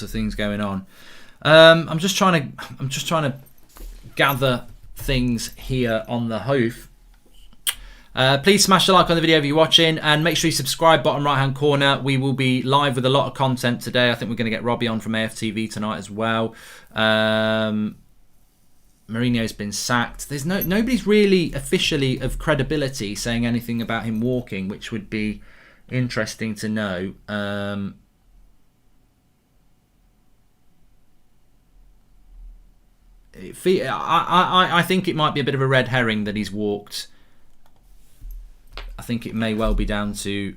things going on. I'm just trying to gather things here on the hoof. Please smash the like on the video if you're watching, and make sure you subscribe, bottom right hand corner. We will be live with a lot of content today. I think we're going to get Robbie on from AFTV tonight as well. Mourinho's been sacked. There's nobody's really officially of credibility saying anything about him walking, which would be interesting to know. I think it might be a bit of a red herring that he's walked. I think it may well be down to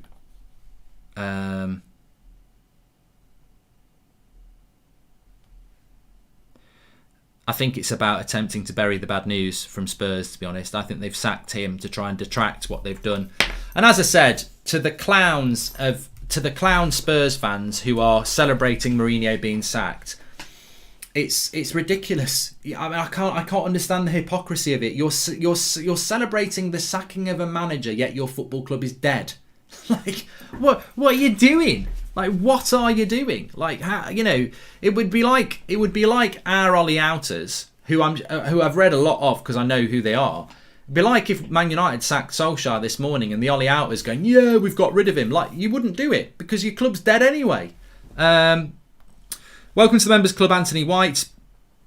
I think it's about attempting to bury the bad news from Spurs, to be honest. I think they've sacked him to try and detract what they've done. And as I said, to the clown Spurs fans who are celebrating Mourinho being sacked, it's ridiculous. I mean, I can't understand the hypocrisy of it. You're celebrating the sacking of a manager, yet your football club is dead. Like, what are you doing? Like, what are you doing? Like, how, it would be like our Ollie Outers, who I've read a lot of because I know who they are. It'd be like if Man United sacked Solskjaer this morning and the Ollie Outers going, yeah, we've got rid of him. Like, you wouldn't do it because your club's dead anyway. Welcome to the Members Club, Anthony White.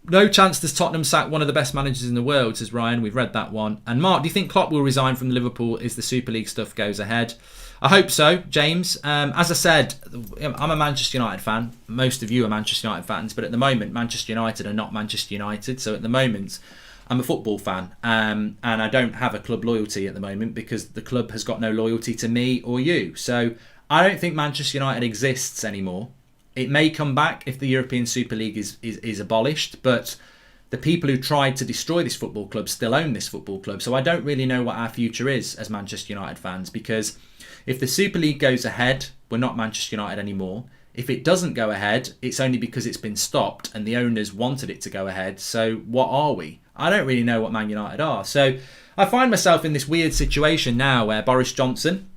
No chance does Tottenham sack one of the best managers in the world, says Ryan. We've read that one. And Mark, do you think Klopp will resign from Liverpool if the Super League stuff goes ahead? I hope so, James. As I said, I'm a Manchester United fan. Most of you are Manchester United fans. But at the moment, Manchester United are not Manchester United. So at the moment, I'm a football fan. And I don't have a club loyalty at the moment because the club has got no loyalty to me or you. So I don't think Manchester United exists anymore. It may come back if the European Super League is abolished, but the people who tried to destroy this football club still own this football club. So I don't really know what our future is as Manchester United fans, because if the Super League goes ahead, we're not Manchester United anymore. If it doesn't go ahead, it's only because it's been stopped and the owners wanted it to go ahead. So what are we? I don't really know what Man United are. So I find myself in this weird situation now where Boris Johnson,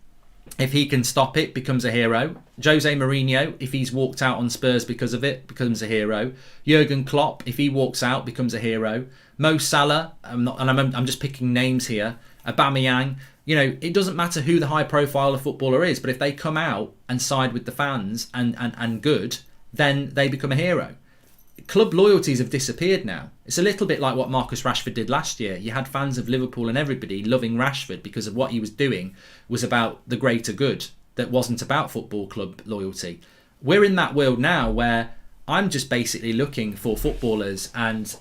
if he can stop it, becomes a hero. Jose Mourinho, if he's walked out on Spurs because of it, becomes a hero. Jurgen Klopp, if he walks out, becomes a hero. Mo Salah, I'm just picking names here. Aubameyang, it doesn't matter who the high-profile footballer is, but if they come out and side with the fans and good, then they become a hero. Club loyalties have disappeared now. It's a little bit like what Marcus Rashford did last year. You had fans of Liverpool and everybody loving Rashford because of what he was doing was about the greater good. That wasn't about football club loyalty. We're in that world now where I'm just basically looking for footballers and,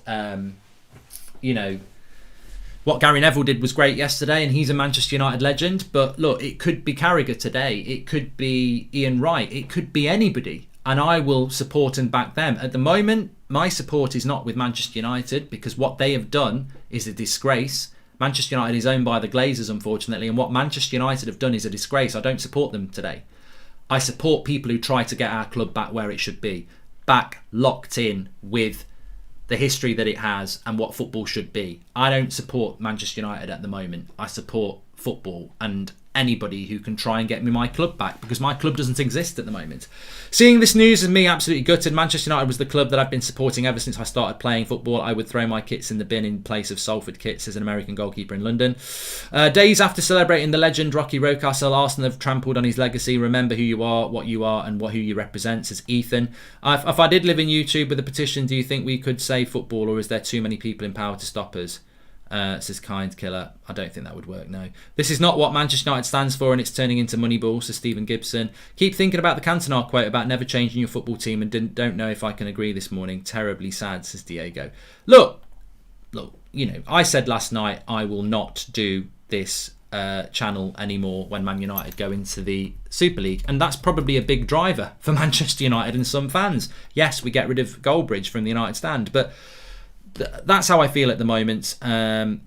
what Gary Neville did was great yesterday and he's a Manchester United legend. But look, it could be Carragher today. It could be Ian Wright. It could be anybody. And I will support and back them. At the moment, my support is not with Manchester United because what they have done is a disgrace. Manchester United is owned by the Glazers, unfortunately, and what Manchester United have done is a disgrace. I don't support them today. I support people who try to get our club back where it should be, back locked in with the history that it has and what football should be. I don't support Manchester United at the moment. I support football and anybody who can try and get me my club back because my club doesn't exist at the moment. Seeing this news is me absolutely gutted. Manchester United was the club that I've been supporting ever since I started playing football. I would throw my kits in the bin in place of Salford kits as an American goalkeeper in London. Days after celebrating the legend Rocky Rocastle, Arsenal have trampled on his legacy. Remember who you are, what you are and who you represent, says Ethan. If I did live in YouTube with a petition, do you think we could save football or is there too many people in power to stop us? Says Kind Killer. I don't think that would work, no. This is not what Manchester United stands for and it's turning into Moneyball, says Stephen Gibson. Keep thinking about the Cantona quote about never changing your football team and don't know if I can agree this morning. Terribly sad, says Diego. Look, I said last night I will not do this channel anymore when Man United go into the Super League, and that's probably a big driver for Manchester United and some fans. Yes, we get rid of Goldbridge from the United stand, but that's how I feel at the moment, and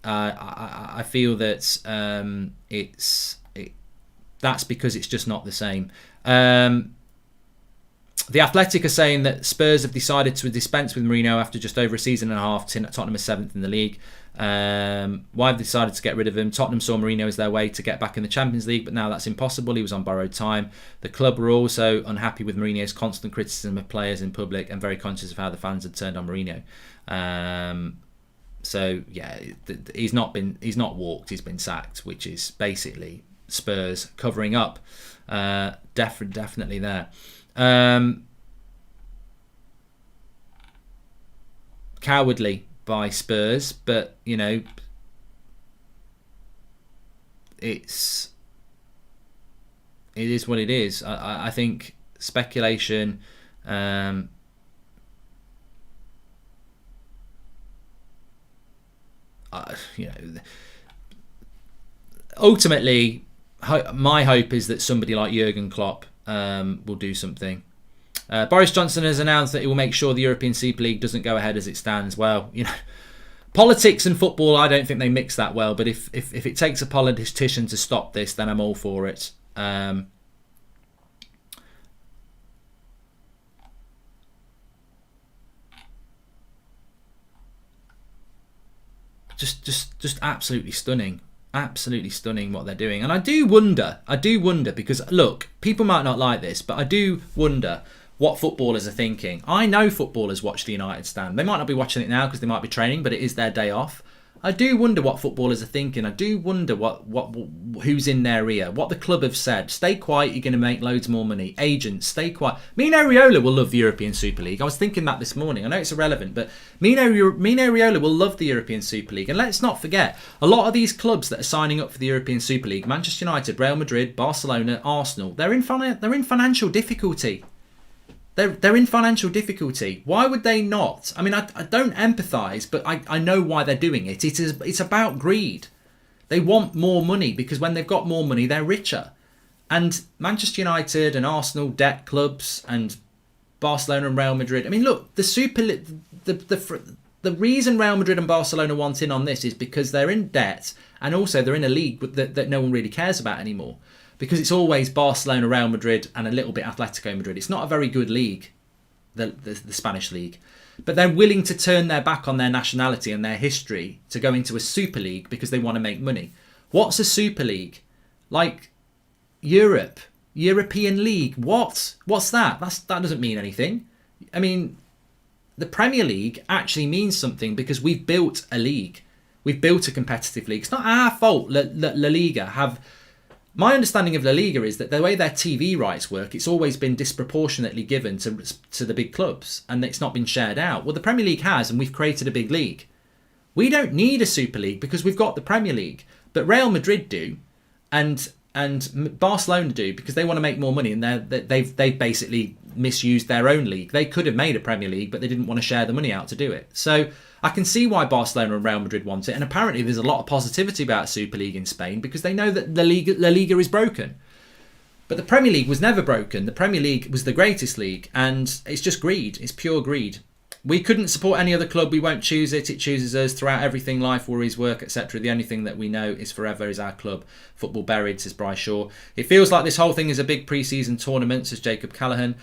I feel that that's because it's just not the same. The Athletic are saying that Spurs have decided to dispense with Mourinho after just over a season and a half. Tottenham is 7th in the league. Why have they decided to get rid of him? Tottenham saw Mourinho as their way to get back in the Champions League, but now that's impossible. He was on borrowed time. The club were also unhappy with Mourinho's constant criticism of players in public and very conscious of how the fans had turned on Mourinho. So yeah, he's not walked. He's been sacked, which is basically Spurs covering up. Definitely there. Cowardly by Spurs, but you know, it is what it is. I think speculation, you know, ultimately, my hope is that somebody like Jurgen Klopp will do something. Boris Johnson has announced that he will make sure the European Super League doesn't go ahead as it stands. Well, you know, politics and football, I don't think they mix that well. But if it takes a politician to stop this, then I'm all for it. Just absolutely stunning. Absolutely stunning what they're doing. And I do wonder because, look, people might not like this, but I do wonder what footballers are thinking. I know footballers watch the United stand. They might not be watching it now because they might be training, but it is their day off. I do wonder what footballers are thinking. I do wonder who's in their ear, what the club have said. Stay quiet, you're going to make loads more money. Agents, stay quiet. Mino Raiola will love the European Super League. I was thinking that this morning. I know it's irrelevant, but Mino Raiola will love the European Super League. And let's not forget, a lot of these clubs that are signing up for the European Super League, Manchester United, Real Madrid, Barcelona, Arsenal, they're in financial difficulty. They're in financial difficulty. Why would they not? I mean, I don't empathise, but I know why they're doing it. It's about greed. They want more money because when they've got more money, they're richer. And Manchester United and Arsenal, debt clubs, and Barcelona and Real Madrid. I mean, look, the reason Real Madrid and Barcelona want in on this is because they're in debt, and also they're in a league that no one really cares about anymore. Because it's always Barcelona, Real Madrid and a little bit Atletico Madrid. It's not a very good league, the Spanish league. But they're willing to turn their back on their nationality and their history to go into a Super League because they want to make money. What's a Super League? Like European League. What's that? That doesn't mean anything. I mean, the Premier League actually means something because we've built a league. We've built a competitive league. It's not our fault La Liga have... My understanding of La Liga is that the way their TV rights work, it's always been disproportionately given to the big clubs and it's not been shared out. Well, the Premier League has, and we've created a big league. We don't need a Super League because we've got the Premier League. But Real Madrid do, and Barcelona do because they want to make more money, and they've basically misused their own league. They could have made a Premier League, but they didn't want to share the money out to do it. So I can see why Barcelona and Real Madrid want it, and apparently there's a lot of positivity about a Super League in Spain because they know that La Liga is broken. But the Premier League was never broken. The Premier League was the greatest league, and it's just greed. It's pure greed. We couldn't support any other club. We won't choose it. It chooses us throughout everything, life, worries, work, etc. The only thing that we know is forever is our club. Football buried, says Bryce Shaw. It feels like this whole thing is a big pre-season tournament, says Jacob Callaghan.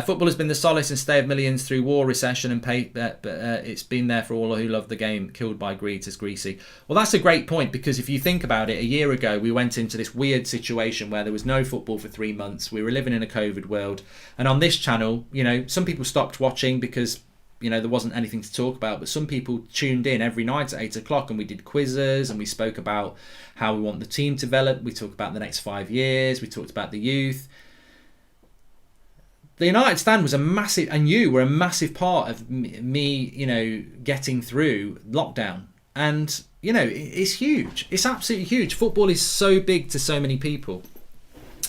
Football has been the solace and stay of millions through war, recession, and pay, but it's been there for all who love the game, killed by greed, says Greasy. Well, that's a great point, because if you think about it, a year ago we went into this weird situation where there was no football for 3 months. We were living in a COVID world, and on this channel, you know, some people stopped watching because, you know, there wasn't anything to talk about, but some people tuned in every night at 8 o'clock, and we did quizzes, and we spoke about how we want the team to develop. We talked about the next 5 years. We talked about the youth. The United stand was a massive, and you were a massive part of me, you know, getting through lockdown. And, you know, it's huge. It's absolutely huge. Football is so big to so many people.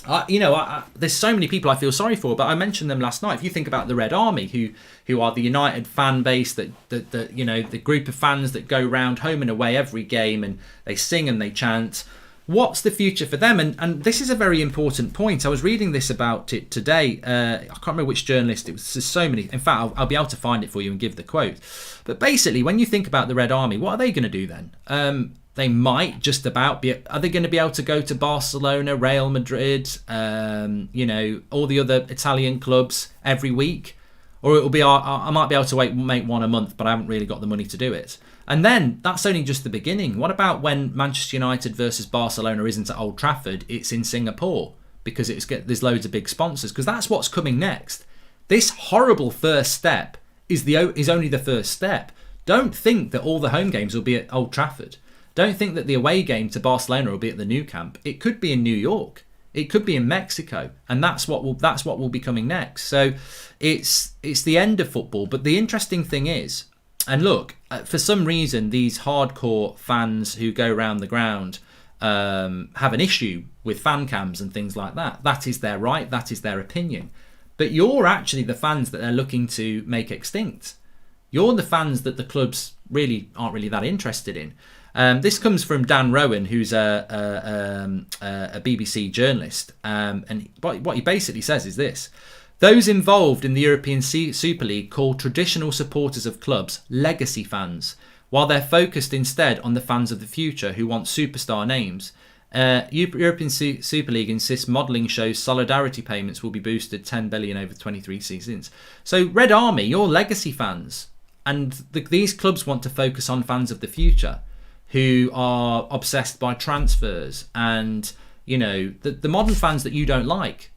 There's so many people I feel sorry for, but I mentioned them last night. If you think about the Red Army, who are the United fan base, that you know, the group of fans that go round home and away every game and they sing and they chant. What's the future for them? And this is a very important point. I was reading this about it today. I can't remember which journalist. It was just so many. In fact, I'll be able to find it for you and give the quote. But basically, when you think about the Red Army, what are they going to do then? They might just about be. Are they going to be able to go to Barcelona, Real Madrid, all the other Italian clubs every week? Or it'll be, I might be able to make one a month, but I haven't really got the money to do it. And then that's only just the beginning. What about when Manchester United versus Barcelona isn't at Old Trafford? It's in Singapore because there's loads of big sponsors. Because that's what's coming next. This horrible first step is only the first step. Don't think that all the home games will be at Old Trafford. Don't think that the away game to Barcelona will be at the Nou Camp. It could be in New York. It could be in Mexico, and that's what will be coming next. So it's the end of football. But the interesting thing is, and look, for some reason, these hardcore fans who go around the ground have an issue with fan cams and things like that. That is their right. That is their opinion. But you're actually the fans that they're looking to make extinct. You're the fans that the clubs really aren't really that interested in. This comes from Dan Rowan, who's a BBC journalist. And what he basically says is this. Those involved in the European Super League call traditional supporters of clubs legacy fans, while they're focused instead on the fans of the future who want superstar names. European Super League insists modelling shows solidarity payments will be boosted 10 billion over 23 seasons. So Red Army, you're legacy fans. And these clubs want to focus on fans of the future who are obsessed by transfers and, the modern fans that you don't like,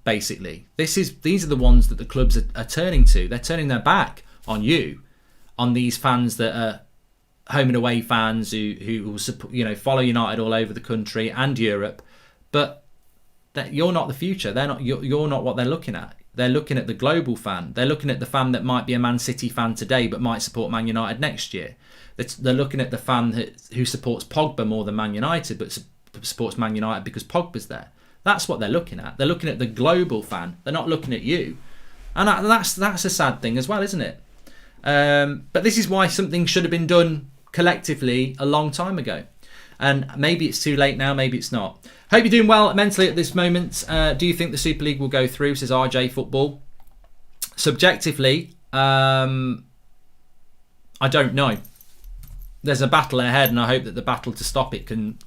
basically. These are the ones that the clubs are turning to. They're turning their back on you, on these fans that are home and away fans who will support, follow United all over the country and Europe. But you're not the future. You're not what they're looking at. They're looking at the global fan. They're looking at the fan that might be a Man City fan today but might support Man United next year. They're looking at the fan who supports Pogba more than Man United but supports Man United because Pogba's there. That's what they're looking at. They're looking at the global fan. They're not looking at you. And that's a sad thing as well, isn't it? But this is why something should have been done collectively a long time ago. And maybe it's too late now, maybe it's not. Hope you're doing well mentally at this moment. Do you think the Super League will go through, says RJ Football? Subjectively, I don't know. There's a battle ahead, and I hope that the battle to stop it can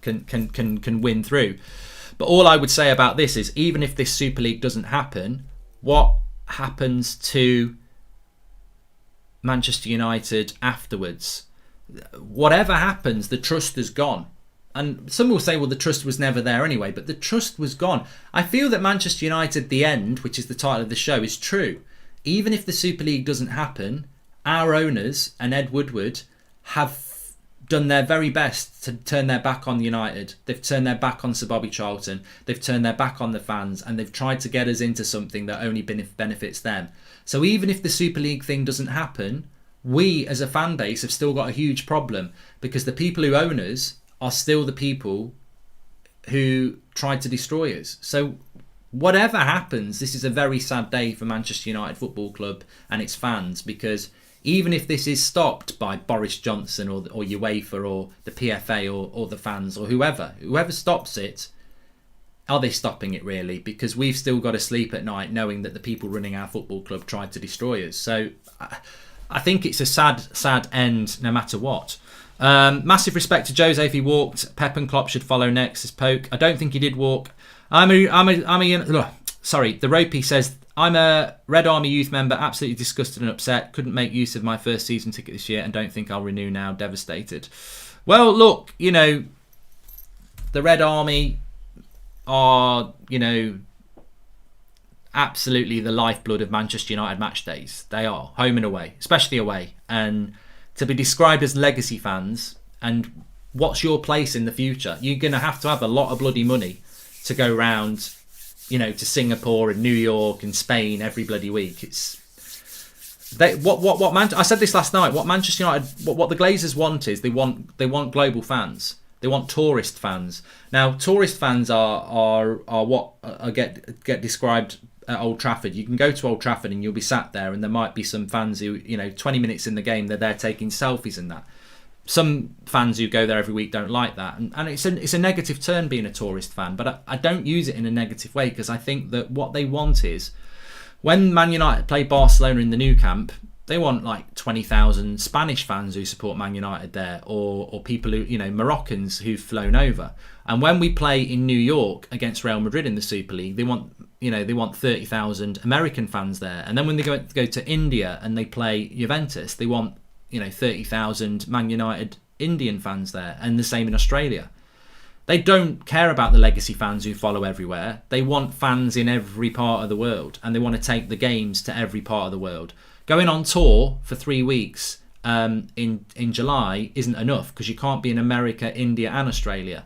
win through. But all I would say about this is, even if this Super League doesn't happen, what happens to Manchester United afterwards? Whatever happens, the trust is gone. And some will say, well, the trust was never there anyway, but the trust was gone. I feel that Manchester United, The End, which is the title of the show, is true. Even if the Super League doesn't happen, our owners and Ed Woodward have done their very best to turn their back on United. They've turned their back on Sir Bobby Charlton. They've turned their back on the fans, and they've tried to get us into something that only benefits them. So even if the Super League thing doesn't happen, we as a fan base have still got a huge problem, because the people who own us are still the people who tried to destroy us. So whatever happens, this is a very sad day for Manchester United Football Club and its fans, because even if this is stopped by Boris Johnson or UEFA or the PFA or the fans or whoever stops it, are they stopping it really? Because we've still got to sleep at night knowing that the people running our football club tried to destroy us. So I think it's a sad end no matter what. Massive respect to Jose if he walked. Pep and Klopp should follow next, says Poke. I don't think he did walk. Sorry, the Ropey says, I'm a Red Army youth member, absolutely disgusted and upset. Couldn't make use of my first season ticket this year and don't think I'll renew now. Devastated. Well, look, the Red Army are, absolutely the lifeblood of Manchester United match days. They are, home and away, especially away. And to be described as legacy fans, and what's your place in the future? You're going to have a lot of bloody money to go round, to Singapore and New York and Spain every bloody week. I said this last night. What Manchester United, what the Glazers want is they want global fans. They want tourist fans. Now, tourist fans are what get described at Old Trafford. You can go to Old Trafford and you'll be sat there, and there might be some fans who, 20 minutes in the game, they're there taking selfies and that. Some fans who go there every week don't like that, and it's a negative turn being a tourist fan. But I don't use it in a negative way, because I think that what they want is, when Man United play Barcelona in the Nou Camp, They want like 20,000 Spanish fans who support Man United there, or people who, you know, Moroccans who've flown over. And when we play in New York against Real Madrid in the Super League, they want 30,000 American fans there. And then when they go to India and they play Juventus, they want, you know, 30,000 Man United Indian fans there, and the same in Australia. They don't care about the legacy fans who follow everywhere. They want fans in every part of the world, and they want to take the games to every part of the world. Going on tour for 3 weeks in July isn't enough, because you can't be in America, India and Australia.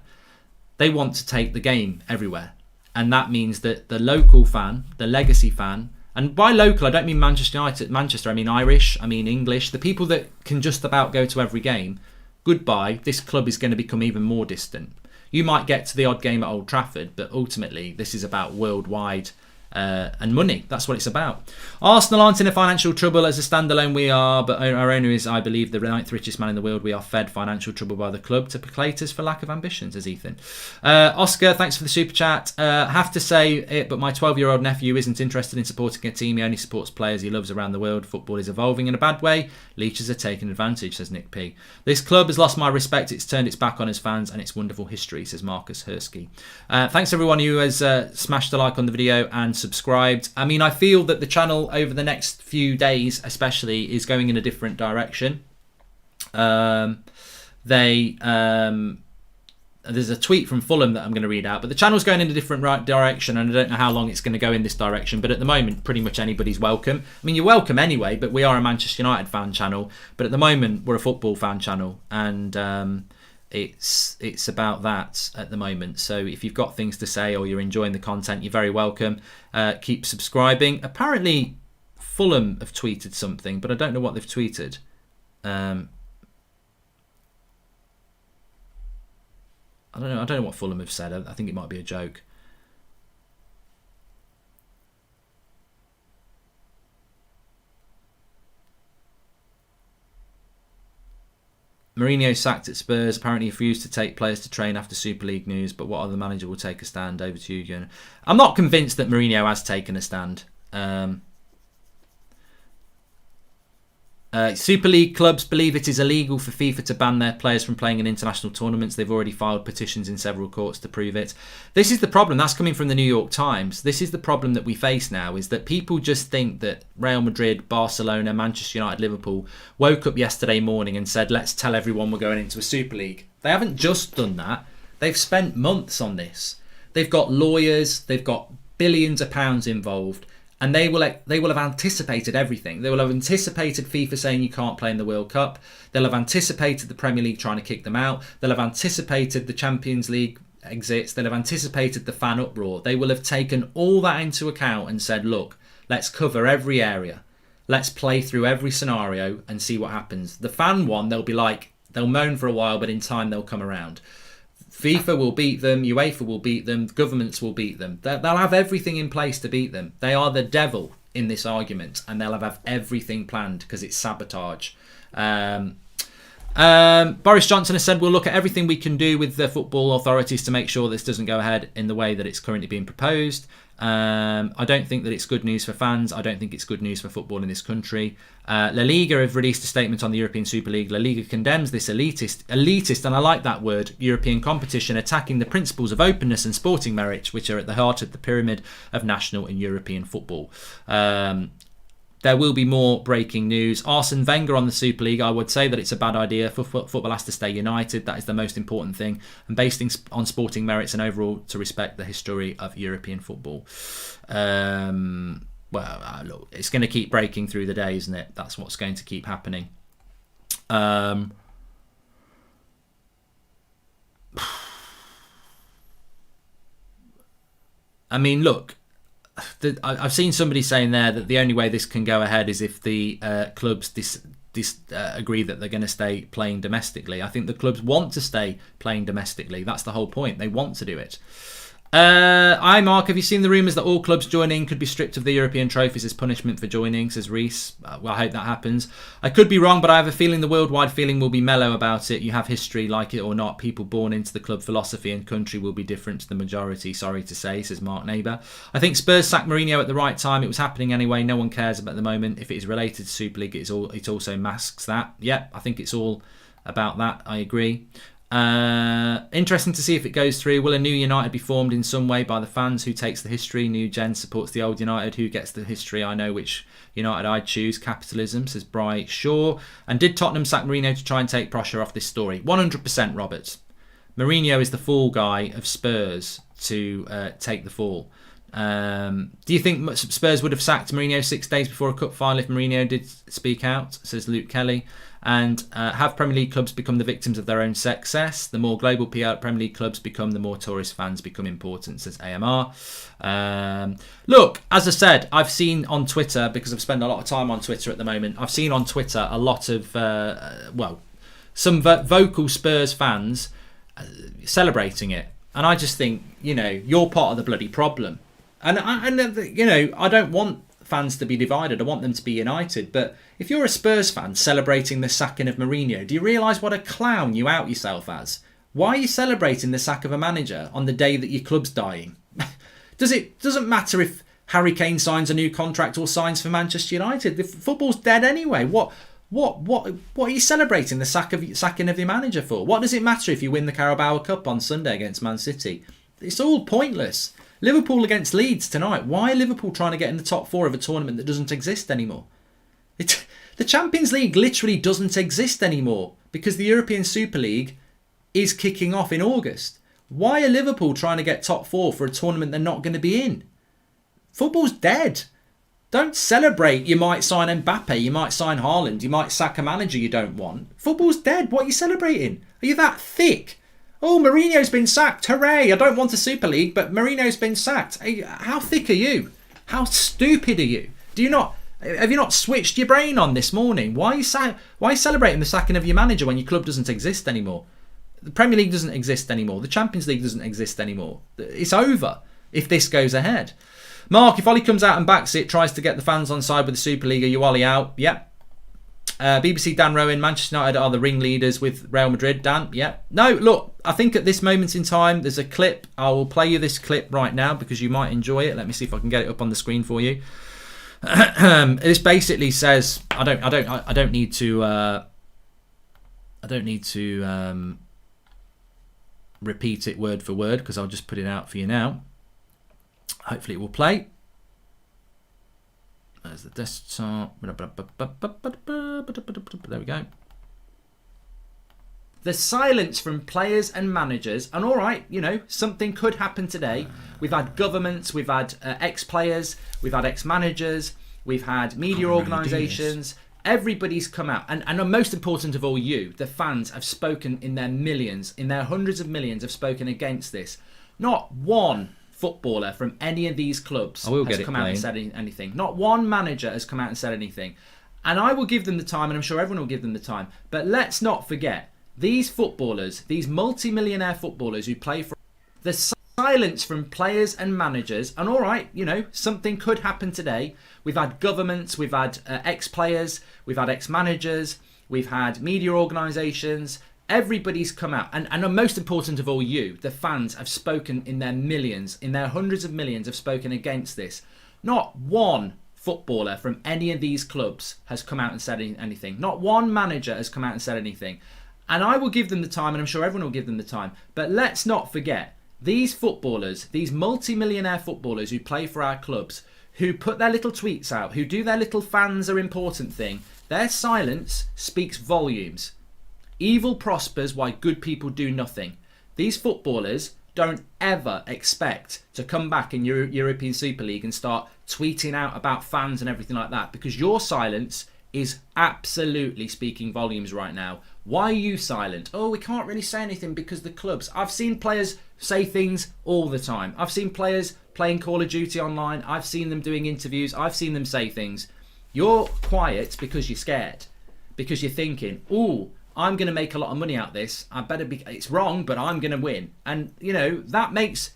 They want to take the game everywhere. And that means that the local fan, the legacy fan, and by local I don't mean Manchester United, Manchester, I mean Irish, I mean English, the people that can just about go to every game, goodbye, this club is going to become even more distant. You might get to the odd game at Old Trafford, but ultimately this is about worldwide and money. That's what it's about. Arsenal aren't in a financial trouble as a standalone, we are, but our owner is, I believe, the 9th richest man in the world. We are fed financial trouble by the club to placate us for lack of ambition, says Ethan. Oscar, thanks for the super chat. Have to say it, but my 12-year-old nephew isn't interested in supporting a team. He only supports players he loves around the world. Football is evolving in a bad way. Leeches are taking advantage, says Nick P. This club has lost my respect. It's turned its back on its fans and its wonderful history, says Marcus Hursky. Thanks everyone who has smashed the like on the video and subscribed. I mean, I feel that the channel over the next few days especially is going in a different direction. There's a tweet from Fulham that I'm going to read out, but the channel's going in a different direction, and I don't know how long it's going to go in this direction, but at the moment pretty much anybody's welcome. I mean, you're welcome anyway, but we are a Manchester United fan channel, but at the moment we're a football fan channel, and it's about that at the moment. So if you've got things to say or you're enjoying the content, you're very welcome. Keep subscribing. Apparently Fulham have tweeted something, but I don't know what they've tweeted. I don't know what Fulham have said. I think it might be a joke. Mourinho sacked at Spurs. Apparently refused to take players to train after Super League news, but what other manager will take a stand? Over to you, Gunnar. I'm not convinced that Mourinho has taken a stand. Super League clubs believe it is illegal for FIFA to ban their players from playing in international tournaments. They've already filed petitions in several courts to prove it. This is the problem. That's coming from the New York Times. This is the problem that we face now, is that people just think that Real Madrid, Barcelona, Manchester United, Liverpool woke up yesterday morning and said, let's tell everyone we're going into a Super League. They haven't just done that. They've spent months on this. They've got lawyers. They've got billions of pounds involved. And they will have anticipated everything. They will have anticipated FIFA saying you can't play in the World Cup. They'll have anticipated the Premier League trying to kick them out. They'll have anticipated the Champions League exits. They'll have anticipated the fan uproar. They will have taken all that into account and said, look, let's cover every area. Let's play through every scenario and see what happens. The fan one, they'll moan for a while, but in time they'll come around. FIFA will beat them, UEFA will beat them, governments will beat them. They'll have everything in place to beat them. They are the devil in this argument, and they'll have everything planned because it's sabotage. Boris Johnson has said we'll look at everything we can do with the football authorities to make sure this doesn't go ahead in the way that it's currently being proposed. I don't think that it's good news for fans. I don't think it's good news for football in this country. La Liga have released a statement on the European Super League. La Liga condemns this elitist, and I like that word, European competition, attacking the principles of openness and sporting merit, which are at the heart of the pyramid of national and European football. There will be more breaking news. Arsene Wenger on the Super League. I would say that it's a bad idea. Football has to stay united. That is the most important thing. And based on sporting merits and overall to respect the history of European football. Look, it's going to keep breaking through the day, isn't it? That's what's going to keep happening. I mean, look. I've seen somebody saying there that the only way this can go ahead is if the clubs agree that they're going to stay playing domestically. I think the clubs want to stay playing domestically. That's the whole point. They want to do it. Hi Mark, have you seen the rumours that all clubs joining could be stripped of the European trophies as punishment for joining, says Reese. Well, I hope that happens. I could be wrong, but I have a feeling the worldwide feeling will be mellow about it. You have history, like it or not. People born into the club philosophy and country will be different to the majority, sorry to say, says Mark Neighbour. I think Spurs sacked Mourinho at the right time. It was happening anyway. No one cares about the moment. If it is related to Super League, it also masks that. Yeah, I think it's all about that. I agree. Interesting to see if it goes through. Will a new United be formed in some way by the fans? Who takes the history? New gen supports the old United. Who gets the history? I know which United I'd choose. Capitalism, says Bry Shaw. And did Tottenham sack Mourinho to try and take pressure off this story? 100%, Robert. Mourinho is the fall guy of Spurs to take the fall. Do you think Spurs would have sacked Mourinho 6 days before a cup final if Mourinho did speak out, says Luke Kelly? And have Premier League clubs become the victims of their own success? The more global Premier League clubs become, the more tourist fans become important, says AMR. Look, as I said, I've seen on Twitter, because I've spent a lot of time on Twitter at the moment, I've seen on Twitter a lot of, some vocal Spurs fans celebrating it. And I just think, you're part of the bloody problem. And I don't want fans to be divided. I want them to be united. But if you're a Spurs fan celebrating the sacking of Mourinho, do you realise what a clown you out yourself as? Why are you celebrating the sack of a manager on the day that your club's dying? Doesn't matter if Harry Kane signs a new contract or signs for Manchester United. The football's dead anyway. What are you celebrating the sacking of your manager for? What does it matter if you win the Carabao Cup on Sunday against Man City? It's all pointless. Liverpool against Leeds tonight. Why are Liverpool trying to get in the top four of a tournament that doesn't exist anymore? The Champions League literally doesn't exist anymore because the European Super League is kicking off in August. Why are Liverpool trying to get top four for a tournament they're not going to be in? Football's dead. Don't celebrate. You might sign Mbappe, you might sign Haaland, you might sack a manager you don't want. Football's dead. What are you celebrating? Are you that thick? Oh, Mourinho's been sacked. Hooray. I don't want a Super League, but Mourinho's been sacked. How thick are you? How stupid are you? Have you not switched your brain on this morning? Why are you celebrating the sacking of your manager when your club doesn't exist anymore? The Premier League doesn't exist anymore. The Champions League doesn't exist anymore. It's over if this goes ahead. Mark, if Ollie comes out and backs it, tries to get the fans on side with the Super League, are you Ollie out? Yep. BBC Dan Rowan, Manchester United are the ringleaders with Real Madrid. Dan, yeah. No, look, I think at this moment in time, there's a clip. I will play you this clip right now because you might enjoy it. Let me see if I can get it up on the screen for you. This basically says, I don't need to repeat it word for word because I'll just put it out for you now. Hopefully it will play. There's the desktop. There we go. The silence from players and managers, and all right, something could happen today. We've had governments, we've had ex-players, we've had ex-managers, we've had media organisations. Everybody's come out, and most important of all, you, the fans, have spoken in their millions, in their hundreds of millions, have spoken against this. Not one footballer from any of these clubs has come out and said anything. Not one manager has come out and said anything. And I will give them the time, and I'm sure everyone will give them the time. But let's not forget, these footballers, these multi-millionaire footballers who play for... The silence from players and managers, and all right, something could happen today. We've had governments, we've had ex-players, we've had ex-managers, we've had media organisations. Everybody's come out, and most important of all, you, the fans, have spoken in their millions, in their hundreds of millions, have spoken against this. Not one footballer from any of these clubs has come out and said anything. Not one manager has come out and said anything. And I will give them the time, and I'm sure everyone will give them the time. But let's not forget, these footballers, these multi-millionaire footballers who play for our clubs, who put their little tweets out, who do their little fans are important thing, their silence speaks volumes. Evil prospers while good people do nothing. These footballers don't ever expect to come back in European Super League and start tweeting out about fans and everything like that, because your silence is absolutely speaking volumes right now. Why are you silent? Oh, we can't really say anything because the clubs. I've seen players say things all the time. I've seen players playing Call of Duty online. I've seen them doing interviews. I've seen them say things. You're quiet because you're scared. Because you're thinking, ooh, I'm going to make a lot of money out of this. I better be. It's wrong, but I'm going to win. And, that makes...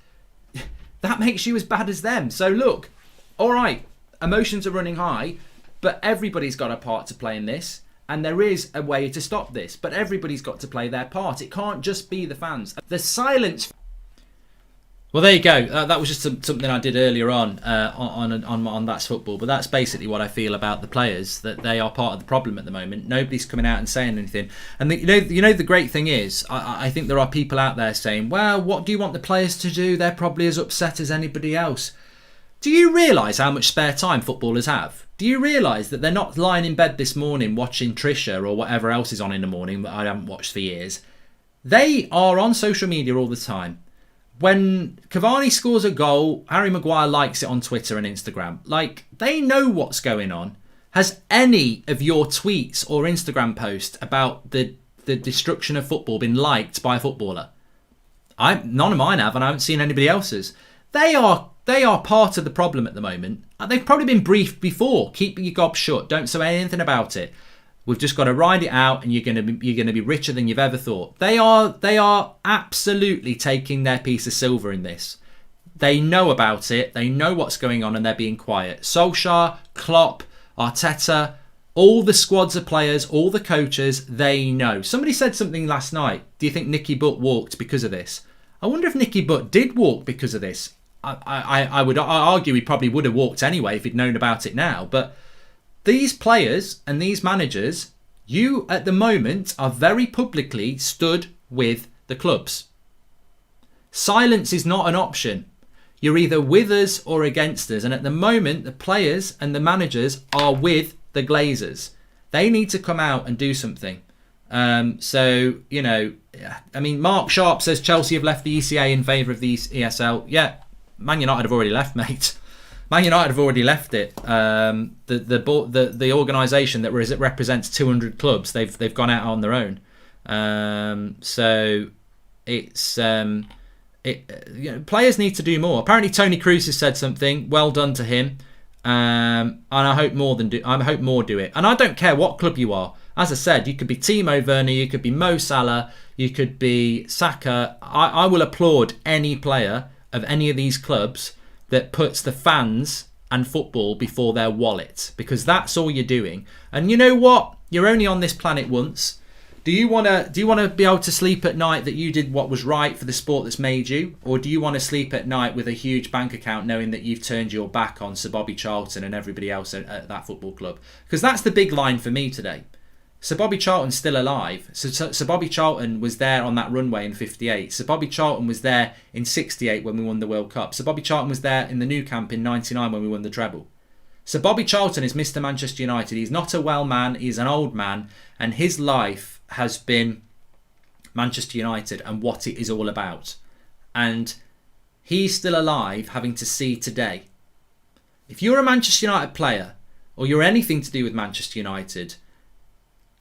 that makes you as bad as them. So look, all right, emotions are running high, but everybody's got a part to play in this. And there is a way to stop this, but everybody's got to play their part. It can't just be the fans. The silence. Well, there you go. That was just something I did earlier on That's Football. But that's basically what I feel about the players, that they are part of the problem at the moment. Nobody's coming out and saying anything. And the great thing is, I think there are people out there saying, well, what do you want the players to do? They're probably as upset as anybody else. Do you realise how much spare time footballers have? Do you realise that they're not lying in bed this morning watching Trisha or whatever else is on in the morning that I haven't watched for years? They are on social media all the time. When Cavani scores a goal, Harry Maguire likes it on Twitter and Instagram. Like, they know what's going on. Has any of your tweets or Instagram posts about the destruction of football been liked by a footballer? None of mine have, and I haven't seen anybody else's. They are part of the problem at the moment. They've probably been briefed before. Keep your gob shut. Don't say anything about it. We've just got to ride it out, and you're going to be richer than you've ever thought. They are absolutely taking their piece of silver in this. They know about it. They know what's going on, and they're being quiet. Solskjaer, Klopp, Arteta, all the squads of players, all the coaches, they know. Somebody said something last night. Do you think Nicky Butt walked because of this? I wonder if Nicky Butt did walk because of this. I would argue he probably would have walked anyway if he'd known about it now. But these players and these managers, you at the moment are very publicly stood with the clubs. Silence is not an option. You're either with us or against us. And at the moment, the players and the managers are with the Glazers. They need to come out and do something. So, you know, I mean, Mark Sharp says Chelsea have left the ECA in favour of the ESL. Yeah, Man United have already left, mate. Man United have already left it. The organisation that represents 200 clubs, they've gone out on their own. So it's players need to do more. Apparently, Tony Cruz has said something. Well done to him. And I hope more do it. And I don't care what club you are. As I said, you could be Timo Werner, you could be Mo Salah, you could be Saka. I will applaud any player of any of these clubs that puts the fans and football before their wallet, because that's all you're doing. And you know what? You're only on this planet once. Do you want to be able to sleep at night that you did what was right for the sport that's made you, or do you want to sleep at night with a huge bank account knowing that you've turned your back on Sir Bobby Charlton and everybody else at that football club? Because that's the big line for me today. Sir Bobby Charlton's still alive. Sir Bobby Charlton was there on that runway in 58. Sir Bobby Charlton was there in 68 when we won the World Cup. Sir Bobby Charlton was there in the Nou Camp in 99 when we won the treble. Sir Bobby Charlton is Mr. Manchester United. He's not a well man. He's an old man. And his life has been Manchester United and what it is all about. And he's still alive, having to see today. If you're a Manchester United player, or you're anything to do with Manchester United,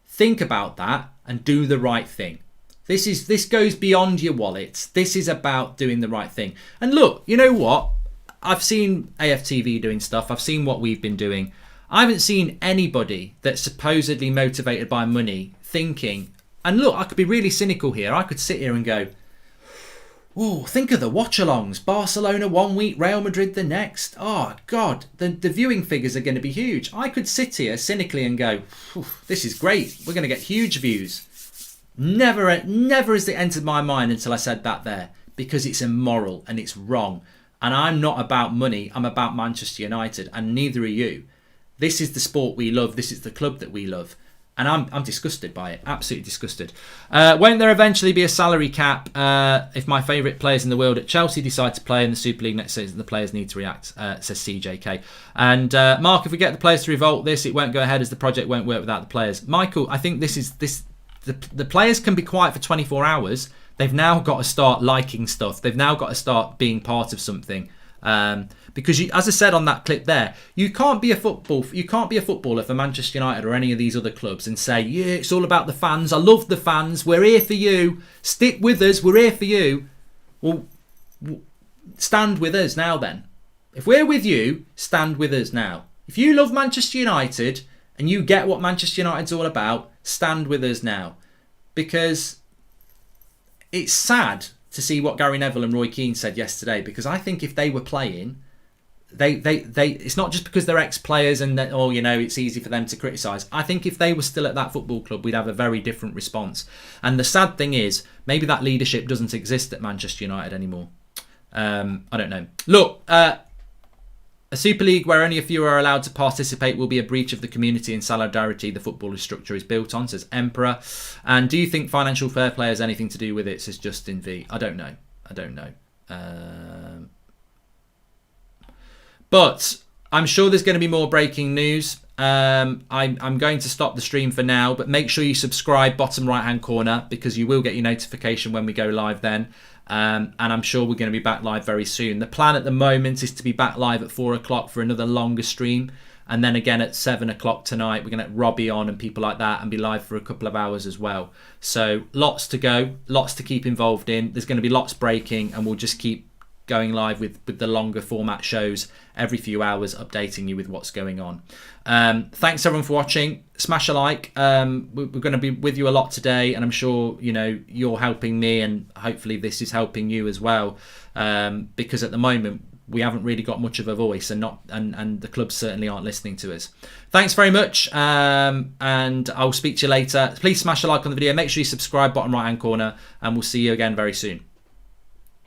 think about that and do the right thing. This goes beyond your wallet. This is about doing the right thing. And look, you know what? I've seen AFTV doing stuff. I've seen what we've been doing. I haven't seen anybody that's supposedly motivated by money thinking, and look, I could be really cynical here. I could sit here and go, oh, think of the watch-alongs. Barcelona 1 week, Real Madrid the next. Oh, God, the viewing figures are going to be huge. I could sit here cynically and go, this is great. We're going to get huge views. Never has it entered my mind until I said that there, because it's immoral and it's wrong. And I'm not about money. I'm about Manchester United, and neither are you. This is the sport we love. This is the club that we love. And I'm disgusted by it. Absolutely disgusted. Won't there eventually be a salary cap if my favourite players in the world at Chelsea decide to play in the Super League next season? The players need to react, says CJK. And Mark, if we get the players to revolt this, it won't go ahead as the project won't work without the players. Michael, I think the players can be quiet for 24 hours. They've now got to start liking stuff. They've now got to start being part of something. Because as I said on that clip there, you can't be a footballer for Manchester United or any of these other clubs and say, yeah, it's all about the fans. I love the fans. We're here for you. Stick with us. We're here for you. Well, stand with us now then. If we're with you, stand with us now. If you love Manchester United and you get what Manchester United's all about, stand with us now. Because it's sad to see what Gary Neville and Roy Keane said yesterday, because I think if they were playing, they it's not just because they're ex-players and that, oh, you know, it's easy for them to criticise. I think if they were still at that football club, we'd have a very different response. And the sad thing is, maybe that leadership doesn't exist at Manchester United anymore. I don't know. Look, a Super League where only a few are allowed to participate will be a breach of the community and solidarity the footballer's structure is built on, says Emperor. And do you think financial fair play has anything to do with it, says Justin V. I don't know. But I'm sure there's going to be more breaking news. I'm going to stop the stream for now, but make sure you subscribe, bottom right hand corner, because you will get your notification when we go live then. And I'm sure we're going to be back live very soon. The plan at the moment is to be back live at 4 o'clock for another longer stream. And then again at 7 o'clock tonight, we're going to have Robbie on and people like that and be live for a couple of hours as well. So lots to go, lots to keep involved in. There's going to be lots breaking, and we'll just keep going live with the longer format shows every few hours, updating you with what's going on. Thanks everyone for watching. Smash a like. We're going to be with you a lot today, and I'm sure, you know, you're helping me, and hopefully this is helping you as well, because at the moment we haven't really got much of a voice, and the clubs certainly aren't listening to us. Thanks very much, and I'll speak to you later. Please smash a like on the video, make sure you subscribe, bottom right hand corner, and we'll see you again very soon.